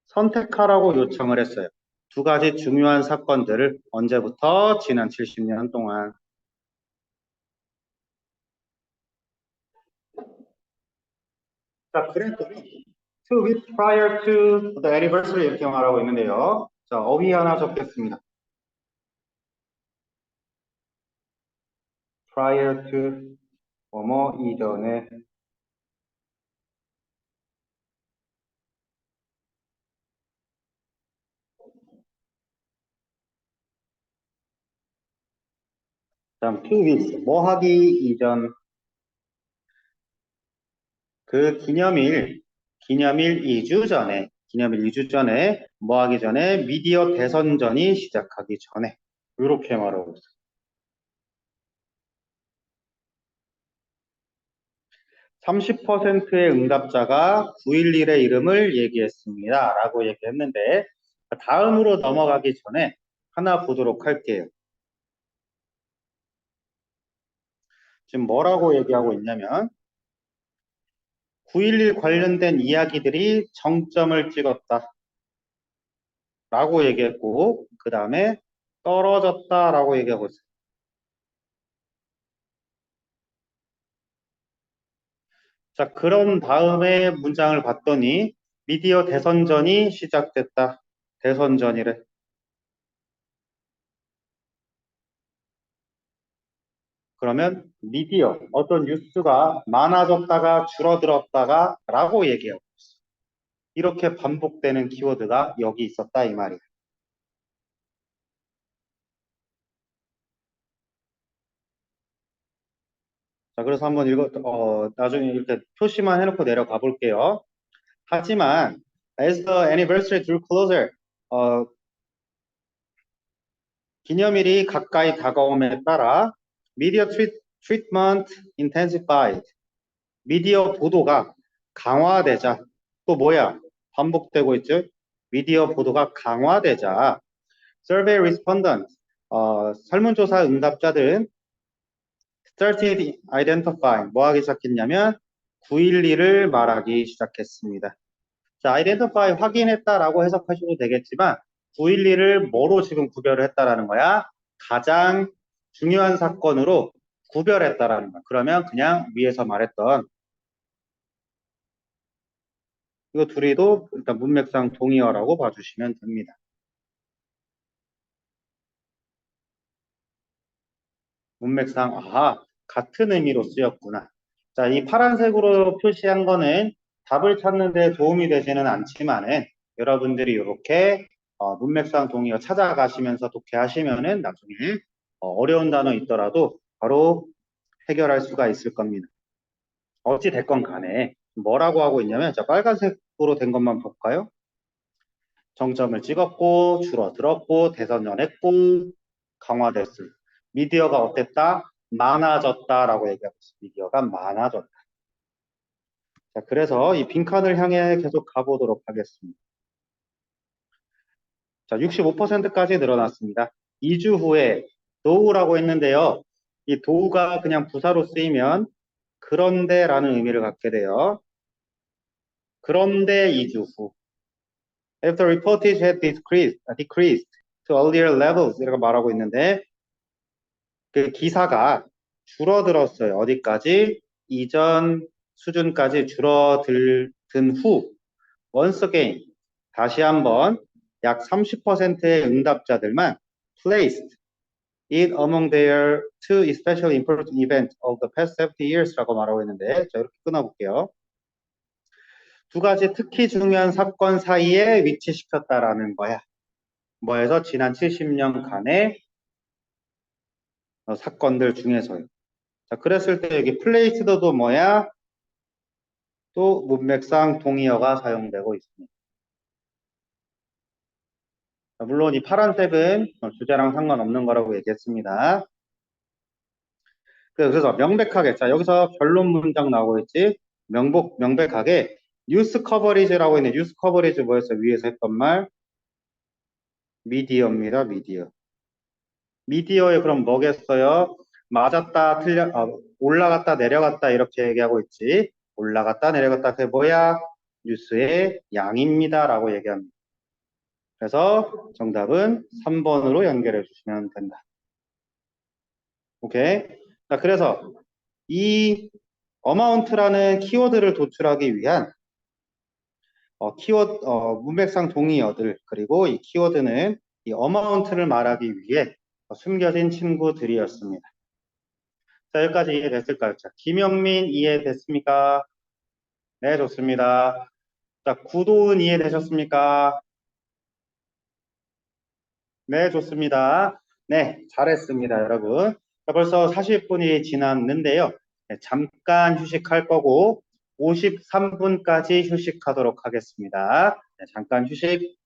선택하라고 요청을 했어요. 두 가지 중요한 사건들을 언제부터? 지난 70년 동안. 자, 그랬더니 two weeks prior to the anniversary 이렇게 말하고 있는데요. 자, 어휘 하나 적겠습니다. prior to 뭐뭐 이전에 다음 two weeks 뭐 하기 이전 그 기념일 2주 전에 뭐 하기 전에 미디어 대선전이 시작하기 전에 이렇게 말하고 있어요. 30%의 응답자가 9.11의 이름을 얘기했습니다. 라고 얘기했는데 다음으로 넘어가기 전에 하나 보도록 할게요. 지금 뭐라고 얘기하고 있냐면 9.11 관련된 이야기들이 정점을 찍었다. 라고 얘기했고 그 다음에 떨어졌다 라고 얘기하고 있어요. 자, 그런 다음에 문장을 봤더니 미디어 대선전이 시작됐다. 대선전이래. 그러면 미디어, 어떤 뉴스가 많아졌다가 줄어들었다가 라고 얘기하고 있어. 이렇게 반복되는 키워드가 여기 있었다 이 말이야. 자, 그래서 한번 나중에 이렇게 표시만 해놓고 내려가 볼게요. 하지만 as the anniversary drew closer, 기념일이 가까이 다가옴에 따라 media treatment intensified. 미디어 보도가 강화되자 또 뭐야? 반복되고 있죠? 미디어 보도가 강화되자 survey respondents 설문조사 응답자들은 started identifying 뭐 하기 시작했냐면 9.11을 말하기 시작했습니다. 자, identify 확인했다라고 해석하셔도 되겠지만 9.11을 뭐로 지금 구별을 했다라는 거야? 가장 중요한 사건으로 구별했다라는 거야. 그러면 그냥 위에서 말했던 이거 둘이도 일단 문맥상 동의어라고 봐주시면 됩니다. 문맥상 같은 의미로 쓰였구나. 자, 이 파란색으로 표시한 거는 답을 찾는 데 도움이 되지는 않지만은 여러분들이 이렇게 문맥상 동의어 찾아가시면서 독해하시면은 나중에 어려운 단어 있더라도 바로 해결할 수가 있을 겁니다. 어찌 됐건 간에 뭐라고 하고 있냐면 자, 빨간색으로 된 것만 볼까요? 정점을 찍었고 줄어들었고 대선연했고 강화됐을 미디어가 어땠다? 많아졌다라고 얘기하고 있습니다. 미디어가 많아졌다. 자, 그래서 이 빈칸을 향해 계속 가보도록 하겠습니다. 자, 65%까지 늘어났습니다. 2주 후에 도우라고 했는데요. 이 도우가 그냥 부사로 쓰이면 그런데라는 의미를 갖게 돼요. 그런데 2주 후. After reportage had decreased to earlier levels 이렇게 말하고 있는데 그 기사가 줄어들었어요. 어디까지? 이전 수준까지 줄어든 후 once again 다시 한번 약 30%의 응답자들만 placed it among their two especially important events of the past 70 years라고 말하고 있는데 자 이렇게 끊어볼게요. 두 가지 특히 중요한 사건 사이에 위치시켰다라는 거야. 뭐에서 지난 70년간의 사건들 중에서요. 자, 그랬을 때 여기 플레이스드도 뭐야? 또 문맥상 동의어가 사용되고 있습니다. 자, 물론 이 파란색은 주제랑 상관없는 거라고 얘기했습니다. 그래서 명백하게 자 여기서 결론 문장 나오고 있지 명백하게 뉴스 커버리지라고 있는 뉴스 커버리지 뭐였어요? 위에서 했던 말 미디어입니다. 미디어에 그럼 뭐겠어요? 맞았다 올라갔다 내려갔다 이렇게 얘기하고 있지 올라갔다 내려갔다 그게 뭐야? 뉴스의 양입니다 라고 얘기합니다. 그래서 정답은 3번으로 연결해 주시면 된다. 오케이. 자, 그래서 이 amount라는 키워드를 도출하기 위한 문맥상 동의어들 그리고 이 키워드는 이 amount를 말하기 위해 숨겨진 친구들이었습니다. 자, 여기까지 이해됐을까요? 자, 김영민 이해됐습니까? 네, 좋습니다. 자, 구도은 이해되셨습니까? 네, 좋습니다. 네, 잘했습니다, 여러분. 자, 벌써 40분이 지났는데요. 네, 잠깐 휴식할 거고 53분까지 휴식하도록 하겠습니다. 네, 잠깐 휴식.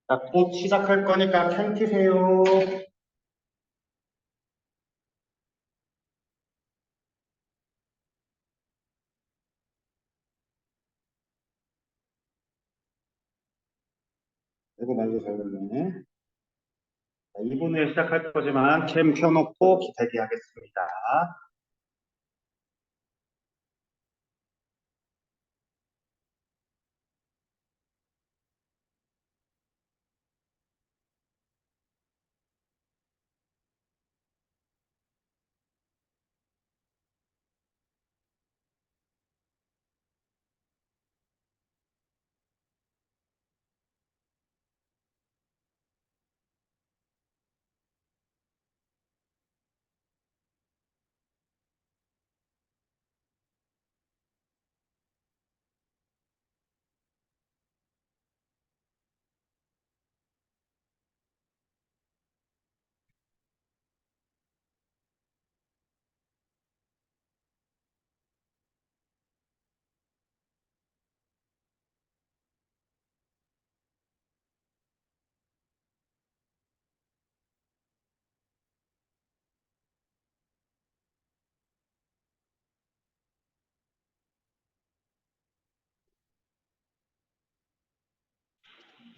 자, 곧 시작할 거니까 캠 키세요. 이거 말도 잘 됐네. 2분 후에 시작할 거지만 캠 켜놓고 대기하겠습니다.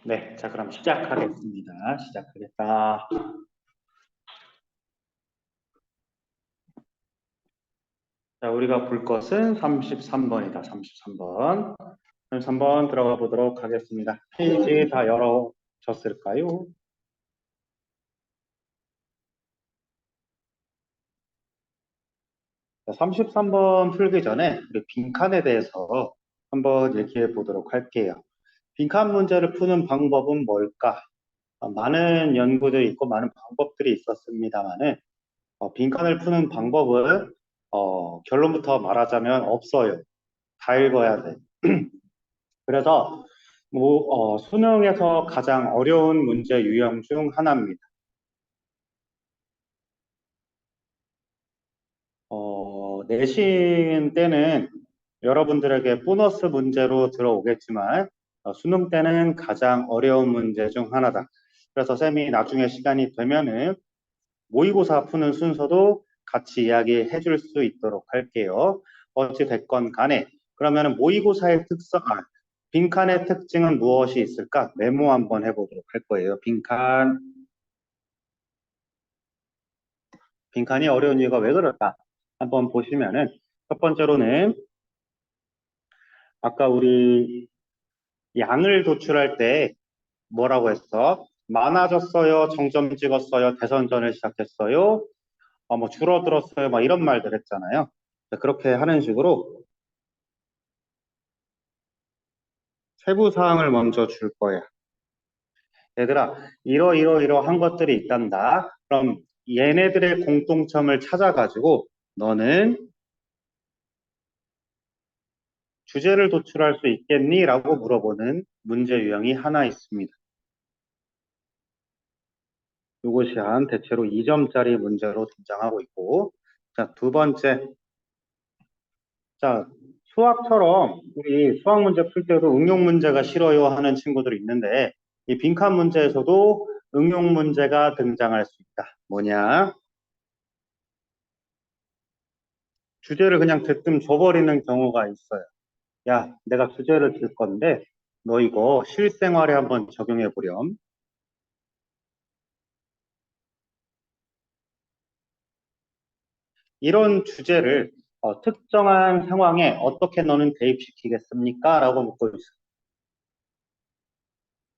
네, 자, 그럼 시작하겠습니다. 시작하겠다. 자, 우리가 볼 것은 33번이다. 33번. 33번 들어가 보도록 하겠습니다. 페이지 다 열어졌을까요? 33번 풀기 전에 우리 빈칸에 대해서 한번 얘기해 보도록 할게요. 빈칸 문제를 푸는 방법은 뭘까? 많은 연구들이 있고 많은 방법들이 있었습니다만은 빈칸을 푸는 방법은 결론부터 말하자면 없어요. 다 읽어야 돼. 그래서 수능에서 가장 어려운 문제 유형 중 하나입니다. 내신 때는 여러분들에게 보너스 문제로 들어오겠지만 수능 때는 가장 어려운 문제 중 하나다. 그래서 쌤이 나중에 시간이 되면은 모의고사 푸는 순서도 같이 이야기해 줄 수 있도록 할게요. 어찌 됐건 간에 그러면은 모의고사의 빈칸의 특징은 무엇이 있을까? 메모 한번 해보도록 할 거예요. 빈칸이 어려운 이유가 왜 그럴까? 한번 보시면은 첫 번째로는 아까 우리 양을 도출할 때 뭐라고 했어? 많아졌어요, 정점 찍었어요, 대선전을 시작했어요, 뭐 줄어들었어요, 막 이런 말들 했잖아요. 그렇게 하는 식으로 세부 사항을 먼저 줄 거야. 얘들아, 이러한 것들이 있단다. 그럼 얘네들의 공통점을 찾아가지고 너는 주제를 도출할 수 있겠니? 라고 물어보는 문제 유형이 하나 있습니다. 이것이 한 대체로 2점짜리 문제로 등장하고 있고, 자, 두 번째. 자, 수학처럼 우리 수학 문제 풀 때도 응용 문제가 싫어요 하는 친구들이 있는데, 이 빈칸 문제에서도 응용 문제가 등장할 수 있다. 뭐냐? 주제를 그냥 대뜸 줘버리는 경우가 있어요. 야, 내가 주제를 줄 건데, 너 이거 실생활에 한번 적용해 보렴. 이런 주제를 특정한 상황에 어떻게 너는 대입시키겠습니까? 라고 묻고 있어요.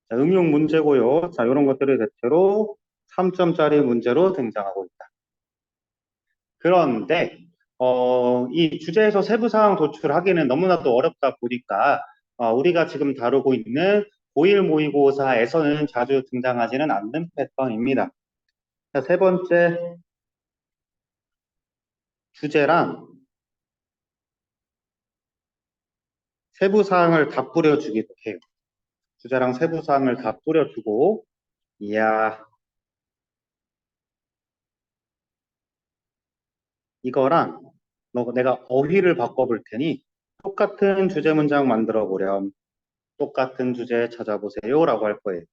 자, 응용 문제고요. 자, 이런 것들이 대체로 3점짜리 문제로 등장하고 있다. 그런데 이 주제에서 세부 사항 도출하기는 너무나도 어렵다 보니까 우리가 지금 다루고 있는 고1 모의고사에서는 자주 등장하지는 않는 패턴입니다. 자, 세 번째 주제랑 세부 사항을 다 뿌려주기도 해요. 주제랑 세부 사항을 다 뿌려주고, 이야, 이거랑 내가 어휘를 바꿔볼 테니 똑같은 주제 문장 만들어 보렴. 똑같은 주제 찾아보세요. 라고 할 거예요.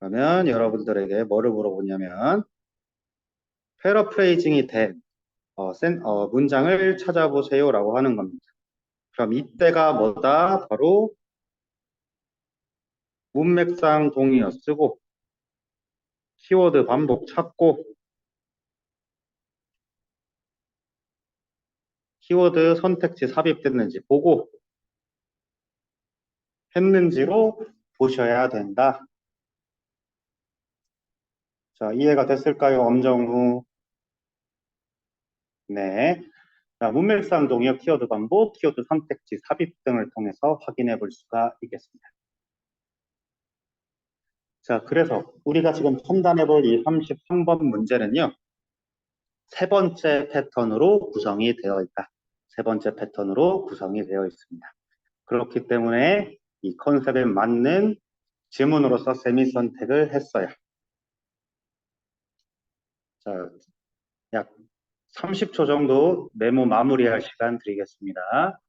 그러면 여러분들에게 뭐를 물어보냐면 패러프레이징이 된 문장을 찾아보세요라고 하는 겁니다. 그럼 이때가 뭐다? 바로 문맥상 동의어 쓰고 키워드 반복 찾고 키워드 선택지 삽입됐는지 보고 했는지로 보셔야 된다. 자, 이해가 됐을까요? 엄정우. 네. 자, 문맥상 동의어 키워드 반복, 키워드 선택지 삽입 등을 통해서 확인해 볼 수가 있겠습니다. 자, 그래서 우리가 지금 첨단해 볼 이 33번 문제는요. 세 번째 패턴으로 구성이 되어 있다. 세 번째 패턴으로 구성이 되어 있습니다. 그렇기 때문에 이 컨셉에 맞는 지문으로서 쌤이 선택을 했어요. 자, 약 30초 정도 메모 마무리할 시간 드리겠습니다.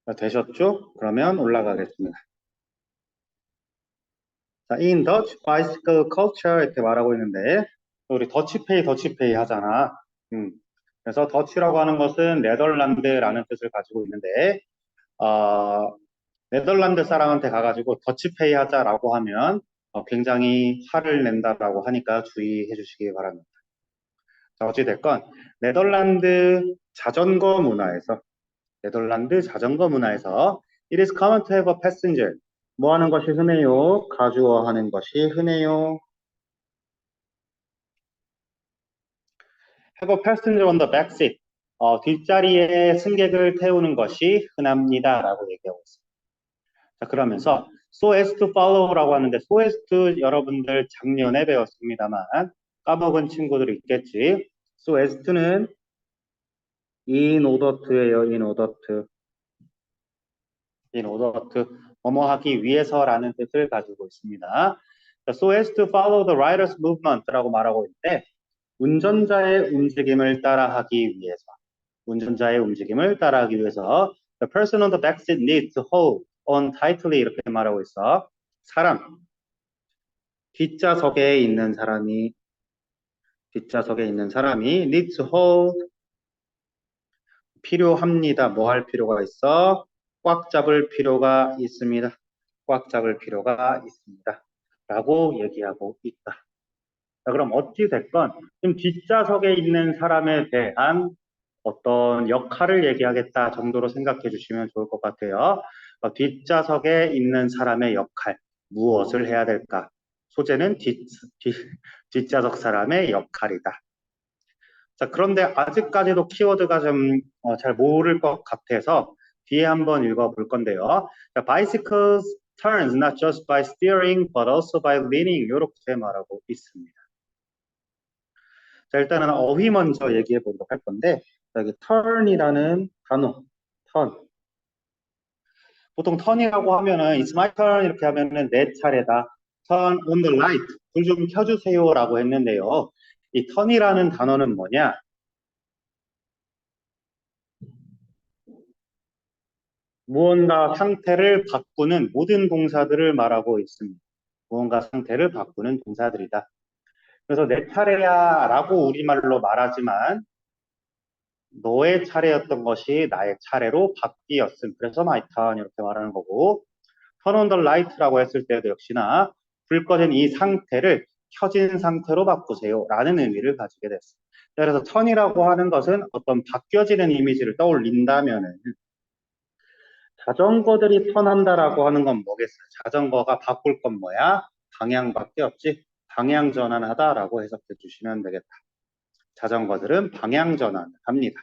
자, 되셨죠? 그러면 올라가겠습니다. 자, in Dutch bicycle culture 이렇게 말하고 있는데 우리 더치페이 하잖아. 그래서 더치라고 하는 것은 네덜란드라는 뜻을 가지고 있는데 네덜란드 사람한테 가가지고 더치페이 하자라고 하면 굉장히 화를 낸다라고 하니까 주의해 주시기 바랍니다. 자, 어찌됐건 네덜란드 자전거 문화에서 it is common to have a passenger. 뭐 하는 것이 흔해요? 가주어 하는 것이 흔해요. have a passenger on the back seat. 뒷자리에 승객을 태우는 것이 흔합니다. 라고 얘기하고 있습니다. 자, 그러면서 so as to follow라고 하는데 so as to 여러분들 작년에 배웠습니다만 까먹은 친구들이 있겠지. so as to는 in order to예요. in order to 뭐뭐 하기 위해서라는 뜻을 가지고 있습니다. so as to follow the rider's movement라고 말하고 있는데 운전자의 움직임을 따라하기 위해서 the person on the back seat needs to hold on tightly 이렇게 말하고 있어. 뒷좌석에 있는 사람이 needs to hold 필요합니다. 뭐 할 필요가 있어? 꽉 잡을 필요가 있습니다. 라고 얘기하고 있다. 자, 그럼 어찌 됐건 지금 뒷좌석에 있는 사람에 대한 어떤 역할을 얘기하겠다 정도로 생각해 주시면 좋을 것 같아요. 뒷좌석에 있는 사람의 역할, 무엇을 해야 될까? 소재는 뒷좌석 사람의 역할이다. 자, 그런데 아직까지도 키워드가 좀 잘 모를 것 같아서 뒤에 한번 읽어볼 건데요. 자, bicycles turns not just by steering but also by leaning 이렇게 말하고 있습니다. 자, 일단은 어휘 먼저 얘기해 보도록 할 건데 여기 turn이라는 단어, turn. 보통 turn이라고 하면은 it's my turn 이렇게 하면은 내 차례다. turn on the light, 불 좀 켜주세요라고 했는데요. 이 turn이라는 단어는 뭐냐? 무언가 상태를 바꾸는 모든 동사들을 말하고 있습니다. 무언가 상태를 바꾸는 동사들이다. 그래서 내 차례야 라고 우리말로 말하지만 너의 차례였던 것이 나의 차례로 바뀌었음. 그래서 my turn 이렇게 말하는 거고 turn on the light라고 했을 때도 역시나 불 꺼진 이 상태를 켜진 상태로 바꾸세요 라는 의미를 가지게 됐습니다. 그래서 turn이라고 하는 것은 어떤 바뀌어지는 이미지를 떠올린다면은 자전거들이 턴한다라고 하는 건 뭐겠어요? 자전거가 바꿀 건 뭐야? 방향밖에 없지. 방향 전환하다라고 해석해 주시면 되겠다. 자전거들은 방향 전환을 합니다.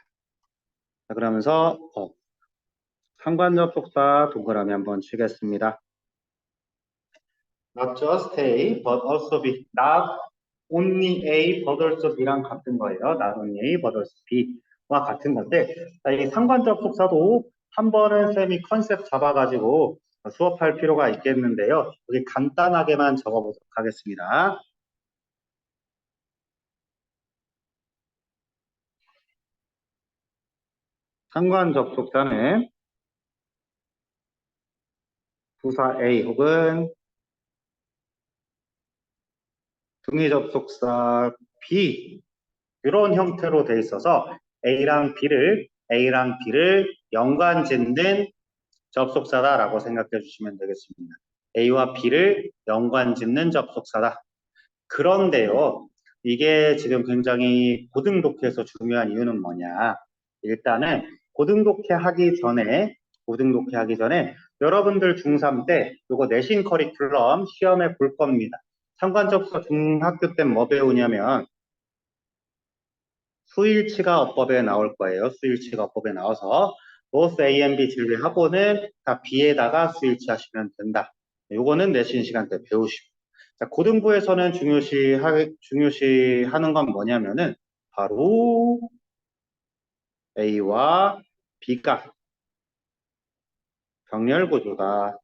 자, 그러면서 상관적 속사 동그라미 한번 치겠습니다. Not just A, but also B. Not only A, but also B랑 같은 거예요. Not only A, but also B와 같은 건데 이 상관적 속사도 한 번은 쌤이 컨셉 잡아가지고 수업할 필요가 있겠는데요. 여기 간단하게만 적어보도록 하겠습니다. 상관 접속사는 부사 A 혹은 등위 접속사 B 이런 형태로 돼 있어서 A랑 B를 연관 짓는 접속사다라고 생각해 주시면 되겠습니다. A와 B를 연관 짓는 접속사다. 그런데요, 이게 지금 굉장히 고등독해에서 중요한 이유는 뭐냐? 일단은 고등독해 하기 전에 여러분들 중3 때 이거 내신 커리큘럼 시험에 볼 겁니다. 상관접사 중학교 때 뭐 배우냐면 수일치가 어법에 나올 거예요. 수일치가 어법에 나와서 both A and B 진리하고는 다 B에다가 수일치 하시면 된다. 요거는 내신 시간 때 배우시고. 자, 고등부에서는 중요시 하는 건 뭐냐면은 바로 A와 B가 병렬 구조다.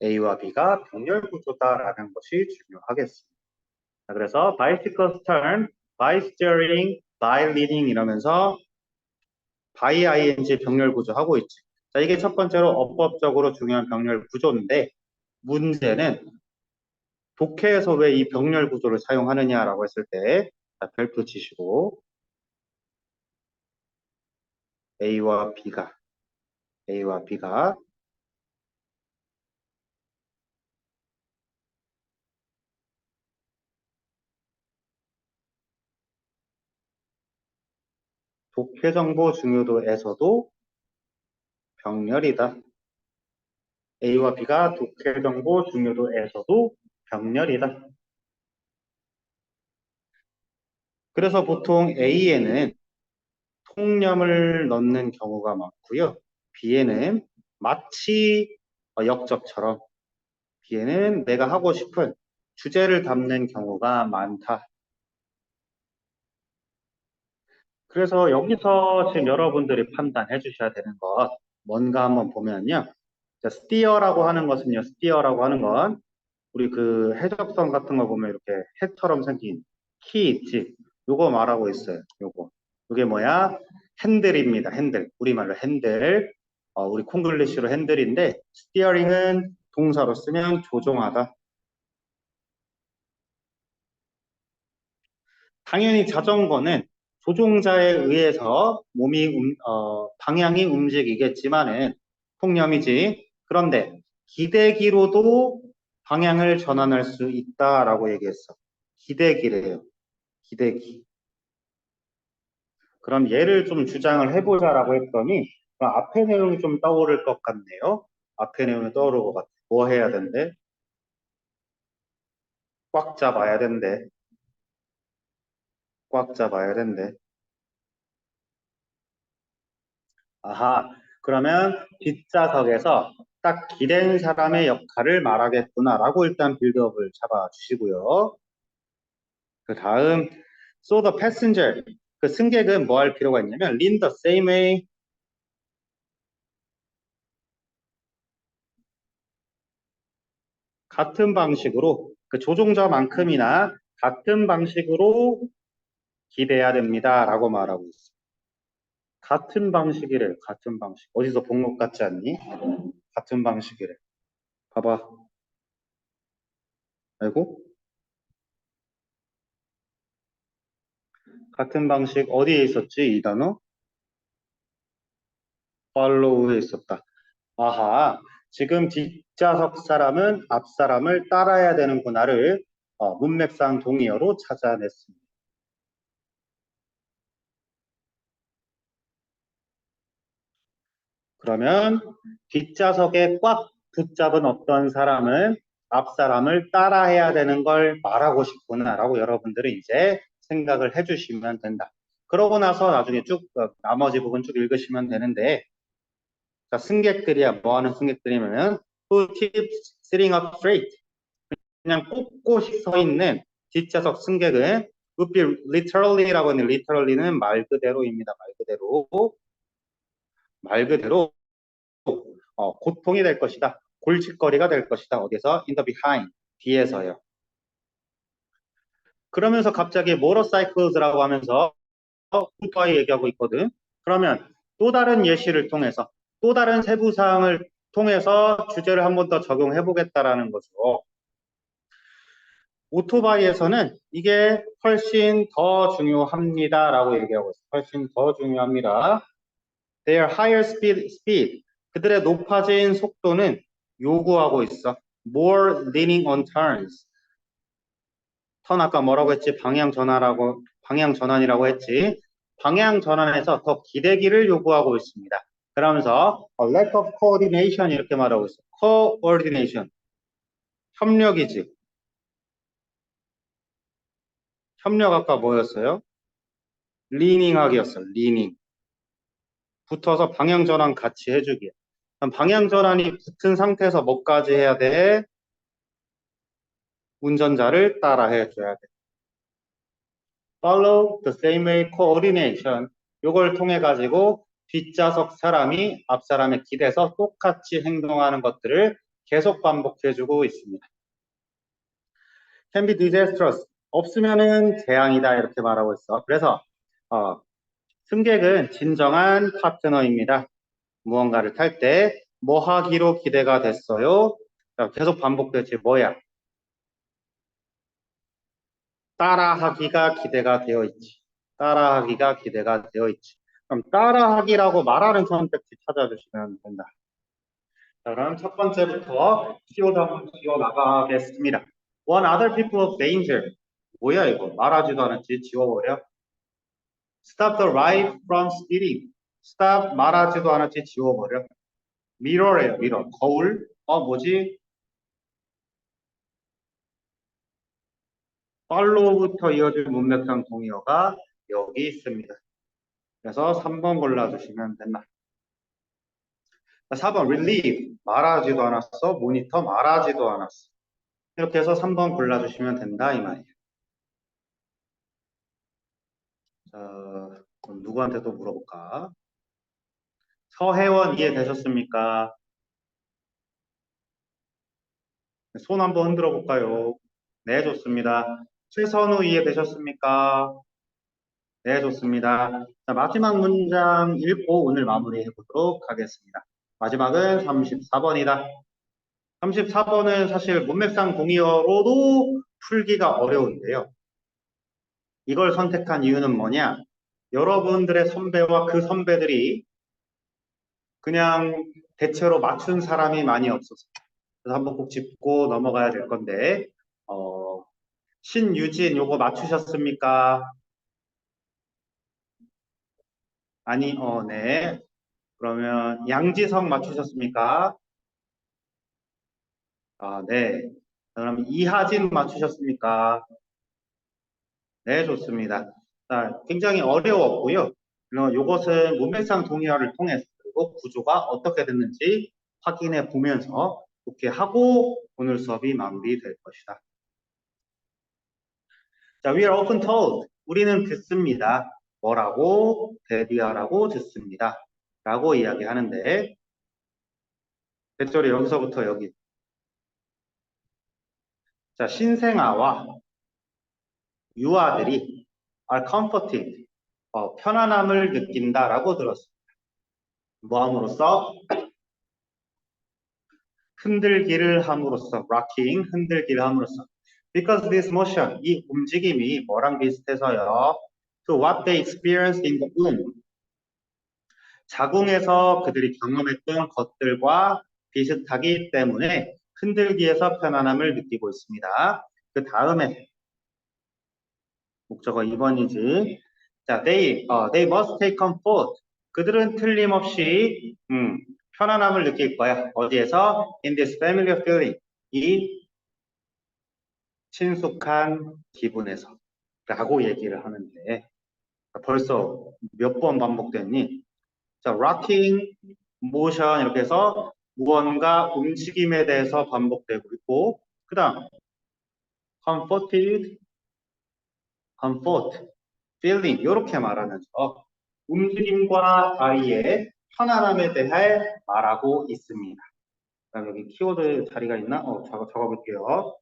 A와 B가 병렬 구조다라는 것이 중요하겠습니다. 자, 그래서 bicycle turn, by steering, by leading 이러면서 by ing 병렬 구조 하고 있지. 자, 이게 첫 번째로 어법적으로 중요한 병렬 구조인데 문제는 독해에서 왜 이 병렬 구조를 사용하느냐라고 했을 때 자, 별표 치시고 A와 B가 독해 정보 중요도에서도 병렬이다. A와 B가 독해 정보 중요도에서도 병렬이다. 그래서 보통 A에는 통념을 넣는 경우가 많고요. B에는 마치 역적처럼 B에는 내가 하고 싶은 주제를 담는 경우가 많다. 그래서 여기서 지금 여러분들이 판단해 주셔야 되는 것 뭔가 한번 보면요. 자, 스티어라고 하는 것은요. 스티어라고 하는 건 우리 그 해적선 같은 거 보면 이렇게 해처럼 생긴 키 있지. 요거 말하고 있어요. 요거. 이게 뭐야? 핸들입니다. 핸들. 우리말로 핸들. 우리 콩글리시로 핸들인데 스티어링은 동사로 쓰면 조종하다. 당연히 자전거는 조종자에 의해서 방향이 움직이겠지만은 통념이지. 그런데 기대기로도 방향을 전환할 수 있다라고 얘기했어. 기대기래요. 기대기. 그럼 얘를 좀 주장을 해보자라고 했더니 그럼 앞에 내용이 좀 떠오를 것 같네요. 앞에 내용이 떠오를 것 같아. 뭐 해야 된대? 꽉 잡아야 된대. 꽉 잡아야 된대. 아하, 그러면 뒷좌석에서 딱 기댄 사람의 역할을 말하겠구나라고 일단 빌드업을 잡아주시고요. 그 다음, so the passenger, 그 승객은 뭐 할 필요가 있냐면 lean the same way, 같은 방식으로, 그 조종자만큼이나 같은 방식으로 기대야 됩니다. 라고 말하고 있어. 같은 방식이래, 같은 방식. 어디서 본 것 같지 않니? 같은 방식이래. 봐봐. 아이고. 같은 방식 어디에 있었지? 이 단어? follow에 있었다. 아하, 지금 뒷좌석 사람은 앞 사람을 따라야 되는구나를 문맥상 동의어로 찾아냈습니다. 그러면 뒷좌석에 꽉 붙잡은 어떤 사람은 앞 사람을 따라해야 되는 걸 말하고 싶구나라고 여러분들은 이제 생각을 해주시면 된다. 그러고 나서 나중에 쭉 나머지 부분 쭉 읽으시면 되는데 자, 승객들이야 뭐 하는 승객들이면 who keeps sitting up straight 그냥 꼿꼿이 서 있는 뒷좌석 승객은 would be literally라고 하는 literally는 말 그대로입니다. 말 그대로 고통이 될 것이다. 골칫거리가 될 것이다. 어디서? In the behind. 뒤에서요. 그러면서 갑자기 motorcycles라고 하면서 오토바이 얘기하고 있거든. 그러면 또 다른 예시를 통해서 또 다른 세부사항을 통해서 주제를 한 번 더 적용해 보겠다라는 거죠. 오토바이에서는 이게 훨씬 더 중요합니다라고 얘기하고 있어요. 훨씬 더 중요합니다. Their higher speed. 그들의 높아진 속도는 요구하고 있어. More leaning on turns. 턴 아까 뭐라고 했지? 방향 전환이라고 했지. 방향 전환에서 더 기대기를 요구하고 있습니다. 그러면서 lack of coordination 이렇게 말하고 있어. coordination. 협력이지. 협력 아까 뭐였어요? 리닝하기였어. 리닝. 붙어서 방향 전환 같이 해주기. 그럼 방향 전환이 붙은 상태에서 뭐까지 해야 돼? 운전자를 따라 해줘야 돼. Follow the same way coordination. 요걸 통해 가지고 뒷좌석 사람이 앞 사람에 기대서 똑같이 행동하는 것들을 계속 반복해주고 있습니다. Can be disastrous. 없으면은 재앙이다 이렇게 말하고 있어. 그래서 승객은 진정한 파트너입니다. 무언가를 탈 때 뭐 하기로 기대가 됐어요? 계속 반복되지 뭐야? 따라하기가 기대가 되어 있지. 따라하기가 기대가 되어 있지. 그럼 따라하기라고 말하는 선택지 찾아주시면 된다. 자, 그럼 첫 번째부터 키워드 한번 지워 나가겠습니다. One other people of danger. 뭐야 이거? 말하지도 않았지. 지워버려. Stop the ride from speeding. Stop 말하지도 않았지. 지워버려. Mirror예요. mirror. 거울. 뭐지? follow부터 이어질 문맥상 동의어가 여기 있습니다. 그래서 3번 골라주시면 된다. 4번 relieve 말하지도 않았어. 모니터 말하지도 않았어. 이렇게 해서 3번 골라주시면 된다 이 말이에요. 자, 그럼 누구한테 또 물어볼까? 서혜원 이해되셨습니까? 손 한번 흔들어 볼까요? 네, 좋습니다. 최선우 이해되셨습니까? 네, 좋습니다. 자, 마지막 문장 읽고 오늘 마무리해 보도록 하겠습니다. 마지막은 34번이다. 34번은 사실 문맥상 동의어로도 풀기가 어려운데요. 이걸 선택한 이유는 뭐냐? 여러분들의 선배와 그 선배들이 그냥 대체로 맞춘 사람이 많이 없어서 그래서 한번 꼭 짚고 넘어가야 될 건데 신유진 요거 맞추셨습니까? 아니, 네. 그러면 양지성 맞추셨습니까? 네. 그럼 이하진 맞추셨습니까? 네, 좋습니다. 자, 굉장히 어려웠고요. 이것은 문맥상 동의어를 통해서 그리고 구조가 어떻게 됐는지 확인해 보면서 이렇게 하고 오늘 수업이 마무리될 것이다. 자, we are often told. 우리는 듣습니다. 뭐라고? 대비하라고 듣습니다. 라고 이야기하는데 대절이 여기서부터 여기. 자, 신생아와 유아들이 are comforted. 편안함을 느낀다라고 들었습니다. 뭐함으로써? 흔들기를 함으로써, rocking, 흔들기를 함으로써. Because this motion, 이 움직임이 뭐랑 비슷해서요? To what they experienced in the womb. 자궁에서 그들이 경험했던 것들과 비슷하기 때문에 흔들기에서 편안함을 느끼고 있습니다. 그 다음에 목적어 2번이지. 자, they must take comfort. 그들은 틀림없이 편안함을 느낄 거야. 어디에서? In this familiar feeling. 이 친숙한 기분에서. 라고 얘기를 하는데 벌써 몇 번 반복됐니? 자, rocking, motion 이렇게 해서 무언가 움직임에 대해서 반복되고 있고 그 다음 comforted, comfort, feeling 이렇게 말하면서 움직임과 아이의 편안함에 대해 말하고 있습니다. 그다음 여기 키워드 자리가 있나? 적어볼게요.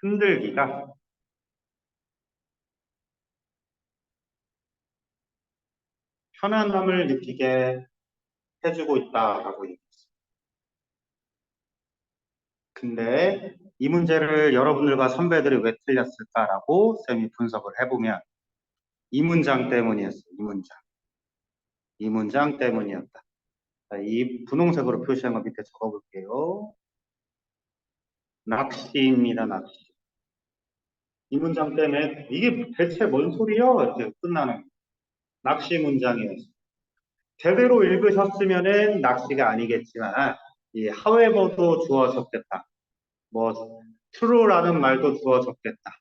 흔들기가 편안함을 느끼게 해주고 있다라고 얘기했어요. 근데 이 문제를 여러분들과 선배들이 왜 틀렸을까라고 쌤이 분석을 해보면 이 문장 때문이었어요. 이 문장 때문이었다. 자, 이 분홍색으로 표시한 거 밑에 적어볼게요. 낚시입니다, 낚시. 이 문장 때문에 이게 대체 뭔 소리요? 이렇게 끝나는 낚시 문장이었어요. 제대로 읽으셨으면은 낚시가 아니겠지만 이 however도 주어졌겠다. 뭐 true라는 말도 주어졌겠다.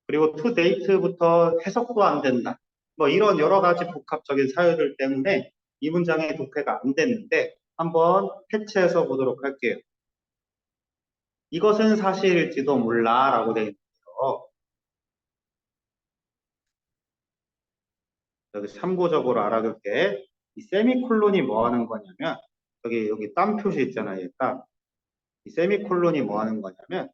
그리고 to date부터 해석도 안 된다. 뭐 이런 여러 가지 복합적인 사유들 때문에 이 문장의 독해가 안 됐는데 한번 해체해서 보도록 할게요. 이것은 사실일지도 몰라라고 되어 있는데요. 여기 참고적으로 알아둘게. 이 세미콜론이 뭐 하는 거냐면 여기 땀 표시 있잖아요. 땀. 이 세미콜론이 뭐 하는 거냐면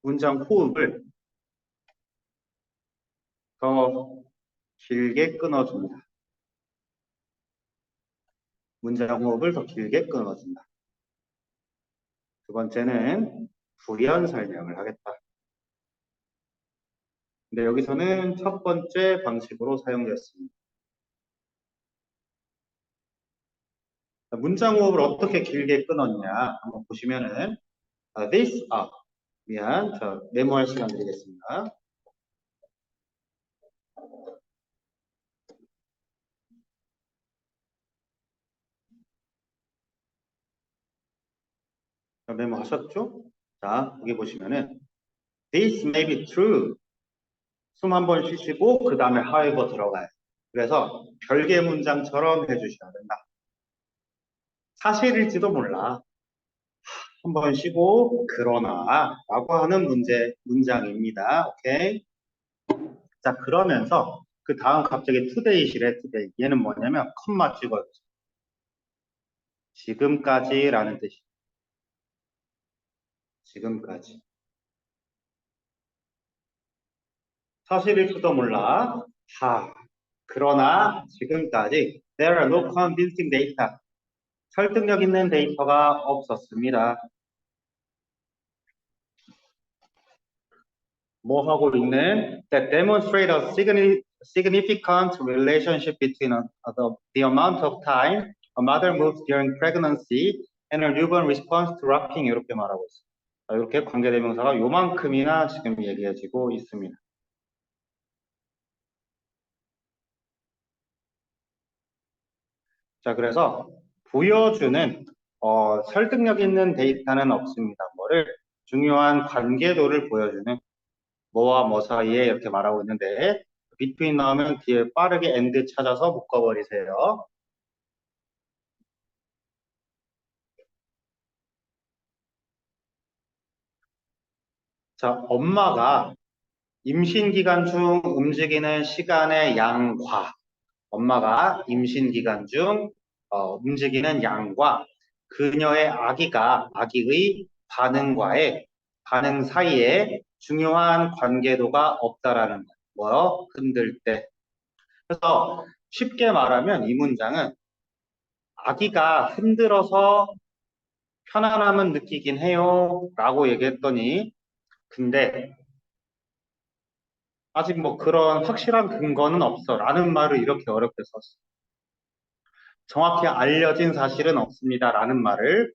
문장 호흡을 더 길게 끊어줍니다. 문장 호흡을 더 길게 끊어준다. 두 번째는 부연 설명을 하겠다. 근데 여기서는 첫 번째 방식으로 사용되었습니다. 문장 호흡을 어떻게 길게 끊었냐 한번 보시면은 this 미안 저 메모할 시간 드리겠습니다. 메모하셨죠? 자 여기 보시면은 this may be true 숨 한 번 쉬시고 그 다음에 however 들어가요. 그래서 별개 문장처럼 해주셔야 된다. 사실일지도 몰라. 한 번 쉬고 그러나 라고 하는 문장입니다. 오케이. 자 그러면서 그 다음 갑자기 today시래 today. 얘는 뭐냐면 컴마 찍어요. 지금까지라는 뜻이. 지금까지. 사실일지도 몰라. 그러나 지금까지 there are no convincing data. 설득력 있는 데이터가 없었습니다. 뭐 하고 있는 that demonstrate a significant relationship between the amount of time a mother moves during pregnancy and her newborn response to rocking 이렇게 말하고 있어요. 이렇게 관계대명사가 요만큼이나 지금 얘기해지고 있습니다. 자, 그래서 보여주는 설득력 있는 데이터는 없습니다. 뭐를 중요한 관계도를 보여주는 뭐와 뭐 사이에 이렇게 말하고 있는데 between 나오면 뒤에 빠르게 and 찾아서 묶어버리세요. 자, 엄마가 임신 기간 중 움직이는 시간의 양과 엄마가 임신 기간 중 움직이는 양과 그녀의 아기의 반응 사이에 중요한 관계도가 없다라는 거예요. 뭐요? 흔들 때. 그래서 쉽게 말하면 이 문장은 아기가 흔들어서 편안함은 느끼긴 해요. 라고 얘기했더니 근데 아직 뭐 그런 확실한 근거는 없어. 라는 말을 이렇게 어렵게 썼어. 정확히 알려진 사실은 없습니다. 라는 말을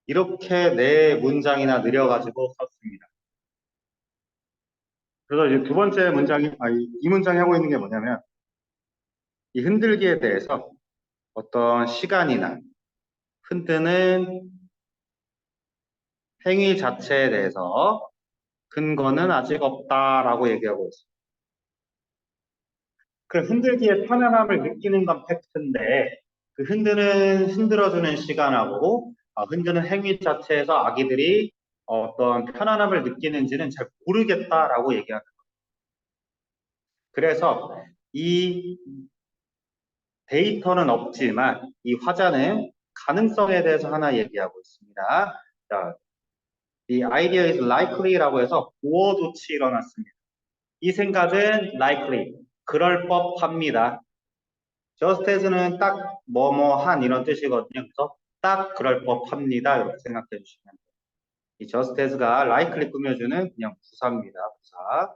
이렇게 네 문장이나 느려가지고 썼습니다. 그래서 이제 두 번째 문장이, 이 문장이 하고 있는 게 뭐냐면 이 흔들기에 대해서 어떤 시간이나 흔드는 행위 자체에 대해서 근거는 아직 없다라고 얘기하고 있어요. 그 흔들기에 편안함을 느끼는 건 팩트인데 그 흔들어주는 시간하고 흔드는 행위 자체에서 아기들이 어떤 편안함을 느끼는지는 잘 모르겠다라고 얘기하는 거예요. 그래서 이 데이터는 없지만 이 화자는 가능성에 대해서 하나 얘기하고 있습니다. 자, The idea is likely라고 해서 보어조치 일어났습니다. 이 생각은 likely, 그럴 법합니다. just as는 딱 뭐뭐한 이런 뜻이거든요. 그래서 딱 그럴 법합니다. 이렇게 생각해 주시면 돼요. 이 just as가 likely 꾸며주는 그냥 부사입니다. 부사.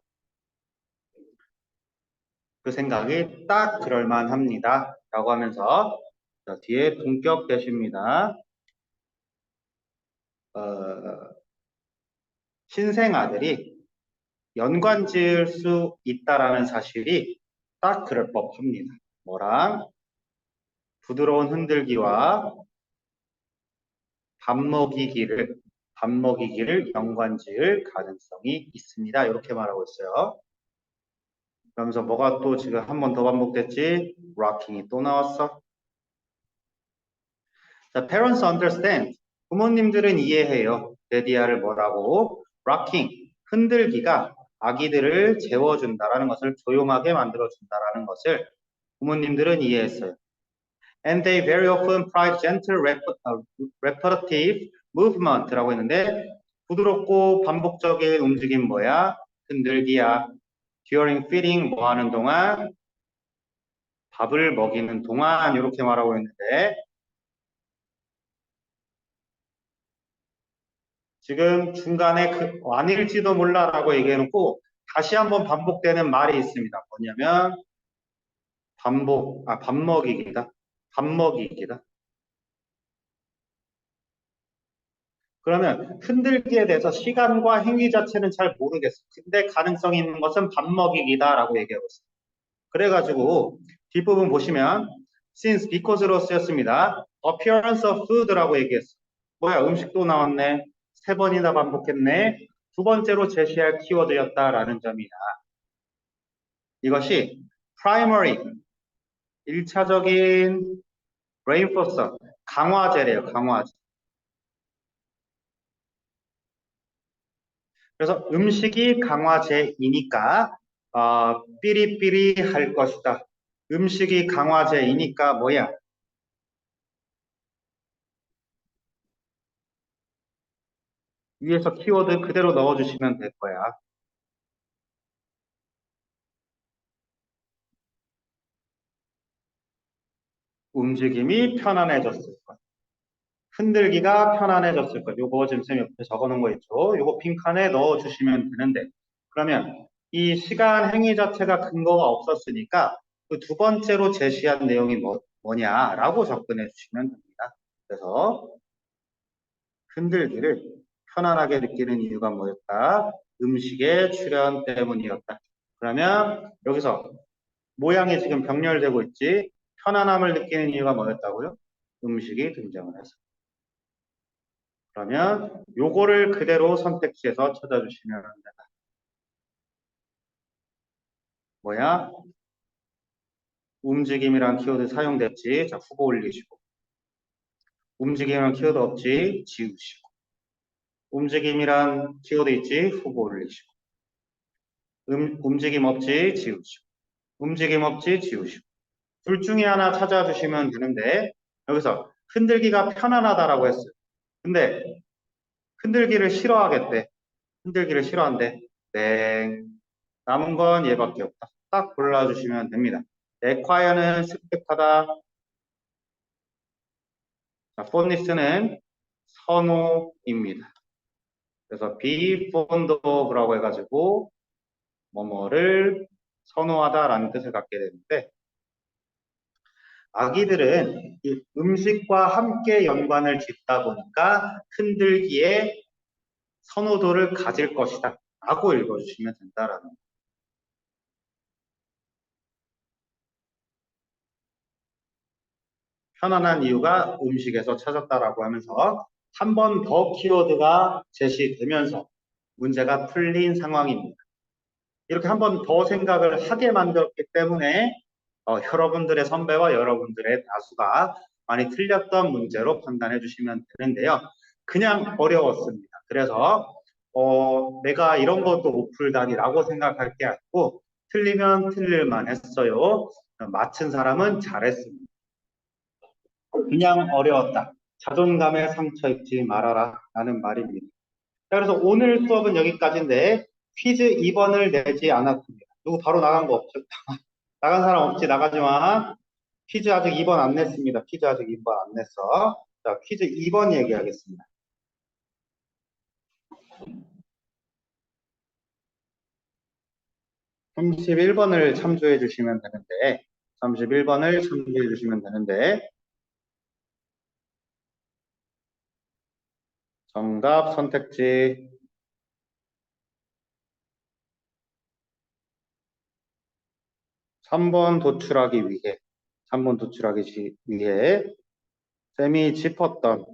그 생각이 딱 그럴만합니다. 라고 하면서 자, 뒤에 동격 대시입니다. 신생아들이 연관 지을 수 있다라는 사실이 딱 그럴 법합니다. 뭐랑? 부드러운 흔들기와 밥 먹이기를 연관 지을 가능성이 있습니다. 이렇게 말하고 있어요. 그러면서 뭐가 또 지금 한 번 더 반복됐지? rocking이 또 나왔어. 자, parents understand. 부모님들은 이해해요. 데디아를 뭐라고? rocking, 흔들기가 아기들을 재워준다라는 것을 조용하게 만들어준다라는 것을 부모님들은 이해했어요. And they very often provide gentle repetitive movement라고 했는데 부드럽고 반복적인 움직임 뭐야? 흔들기야. During feeding 뭐 하는 동안? 밥을 먹이는 동안 이렇게 말하고 있는데 지금 중간에 아닐지도 몰라라고 얘기해놓고 다시 한번 반복되는 말이 있습니다. 뭐냐면 밥 먹이기다. 밥 먹이기다. 그러면 흔들기에 대해서 시간과 행위 자체는 잘 모르겠어. 근데 가능성이 있는 것은 밥 먹이기다라고 얘기하고 있어요. 그래가지고 뒷부분 보시면 since, because로 쓰였습니다. appearance of food라고 얘기했어. 뭐야 음식도 나왔네. 3번이나 반복했네. 두 번째로 제시할 키워드였다라는 점이다. 이것이 primary, 1차적인 reinforcer, 강화제래요. 강화제. 그래서 음식이 강화제이니까 삐리삐리 할 것이다. 음식이 강화제이니까 뭐야? 위에서 키워드 그대로 넣어주시면 될 거야. 움직임이 편안해졌을 것. 흔들기가 편안해졌을 것. 요거 지금 쌤이 옆에 적어놓은 거 있죠. 요거 빈칸에 넣어주시면 되는데 그러면 이 시간 행위 자체가 근거가 없었으니까 그 두 번째로 제시한 내용이 뭐냐라고 접근해 주시면 됩니다. 그래서 흔들기를 편안하게 느끼는 이유가 뭐였다? 음식의 출현 때문이었다. 그러면 여기서 모양이 지금 병렬되고 있지. 편안함을 느끼는 이유가 뭐였다고요? 음식이 등장을 해서. 그러면 요거를 그대로 선택지에서 찾아주시면 됩니다. 뭐야? 움직임이란 키워드 사용됐지. 자, 후보 올리시고. 움직임이란 키워드 없지. 지우시고. 움직임이란 키워드 있지. 후보 올리시고. 움직임 없지. 지우시고. 움직임 없지. 지우시고. 둘 중에 하나 찾아주시면 되는데 여기서 흔들기가 편안하다라고 했어요. 근데 흔들기를 싫어하겠대. 흔들기를 싫어한대. 땡. 남은 건 얘밖에 없다. 딱 골라주시면 됩니다. acquire는 습득하다. 자, fondness는 선호입니다. 그래서 be fond of라고 해가지고 뭐뭐를 선호하다라는 뜻을 갖게 되는데 아기들은 이 음식과 함께 연관을 짓다 보니까 흔들기에 선호도를 가질 것이다 라고 읽어주시면 된다라는 거예요. 편안한 이유가 음식에서 찾았다라고 하면서 한 번 더 키워드가 제시되면서 문제가 풀린 상황입니다. 이렇게 한 번 더 생각을 하게 만들었기 때문에 여러분들의 선배와 여러분들의 다수가 많이 틀렸던 문제로 판단해 주시면 되는데요. 그냥 어려웠습니다. 그래서 내가 이런 것도 못 풀다니라고 생각할 게 아니고 틀리면 틀릴만 했어요. 맞춘 사람은 잘했습니다. 그냥 어려웠다. 자존감에 상처 입지 말아라 라는 말입니다. 자, 그래서 오늘 수업은 여기까지인데 퀴즈 2번을 내지 않았습니다. 누구 바로 나간 거 없죠? 나간 사람 없지? 나가지 마. 퀴즈 아직 2번 안 냈습니다. 퀴즈 아직 2번 안 냈어. 자, 퀴즈 2번 얘기하겠습니다. 31번을 참조해 주시면 되는데, 31번을 참조해 주시면 되는데, 정답 선택지 3번 도출하기 위해, 3번 도출하기 위해, 쌤이 짚었던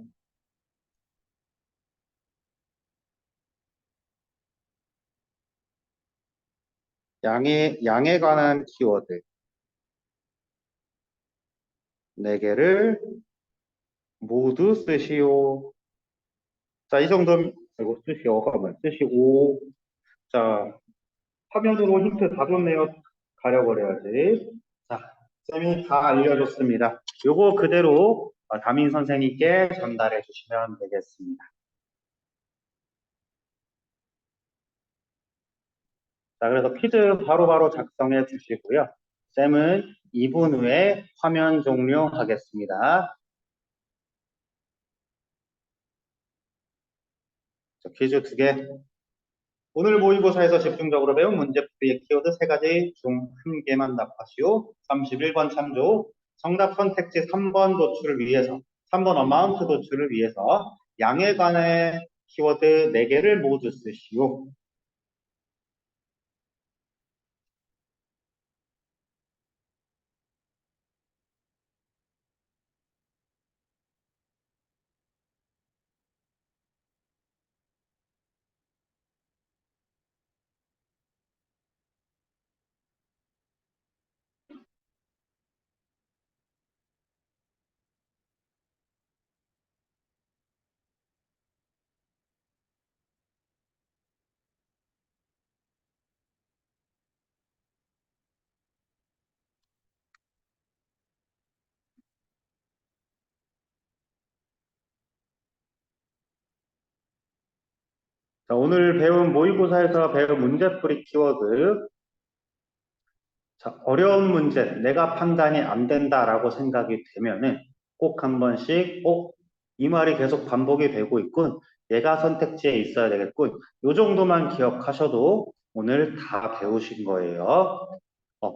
양에 관한 키워드 4개를 모두 쓰시오. 자, 이 정도면, 이거 쓰시오가 뭐야? 쓰시오. 자, 화면으로 힌트 다 줬네요. 가려버려야지. 자, 쌤이 다 알려줬습니다. 요거 그대로 담임 선생님께 전달해 주시면 되겠습니다. 자, 그래서 퀴즈 바로바로 작성해 주시고요. 쌤은 2분 후에 화면 종료하겠습니다. 자, 퀴즈 2개. 오늘 모의고사에서 집중적으로 배운 문제풀이의 키워드 3가지 중 1개만 답하시오. 31번 참조. 정답 선택지 3번 도출을 위해서, 3번 어마운트 도출을 위해서 양에 관한 키워드 4개를 모두 쓰시오. 자, 오늘 배운 모의고사에서 배운 문제풀이 키워드. 자, 어려운 문제, 내가 판단이 안 된다라고 생각이 되면은 꼭 한 번씩, 이 말이 계속 반복이 되고 있군. 얘가 선택지에 있어야 되겠군. 요 정도만 기억하셔도 오늘 다 배우신 거예요.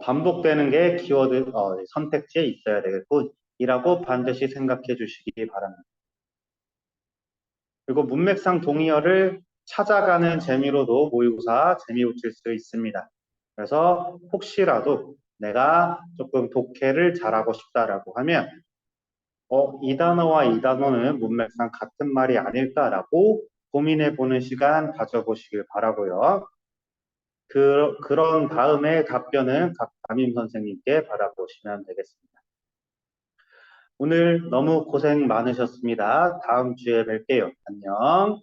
반복되는 게 키워드, 선택지에 있어야 되겠군. 이라고 반드시 생각해 주시기 바랍니다. 그리고 문맥상 동의어를 찾아가는 재미로도 모의고사 재미 붙일 수 있습니다. 그래서 혹시라도 내가 조금 독해를 잘하고 싶다라고 하면 이 단어와 이 단어는 문맥상 같은 말이 아닐까라고 고민해 보는 시간 가져보시길 바라고요. 그런 다음에 답변은 각 담임 선생님께 받아보시면 되겠습니다. 오늘 너무 고생 많으셨습니다. 다음 주에 뵐게요. 안녕.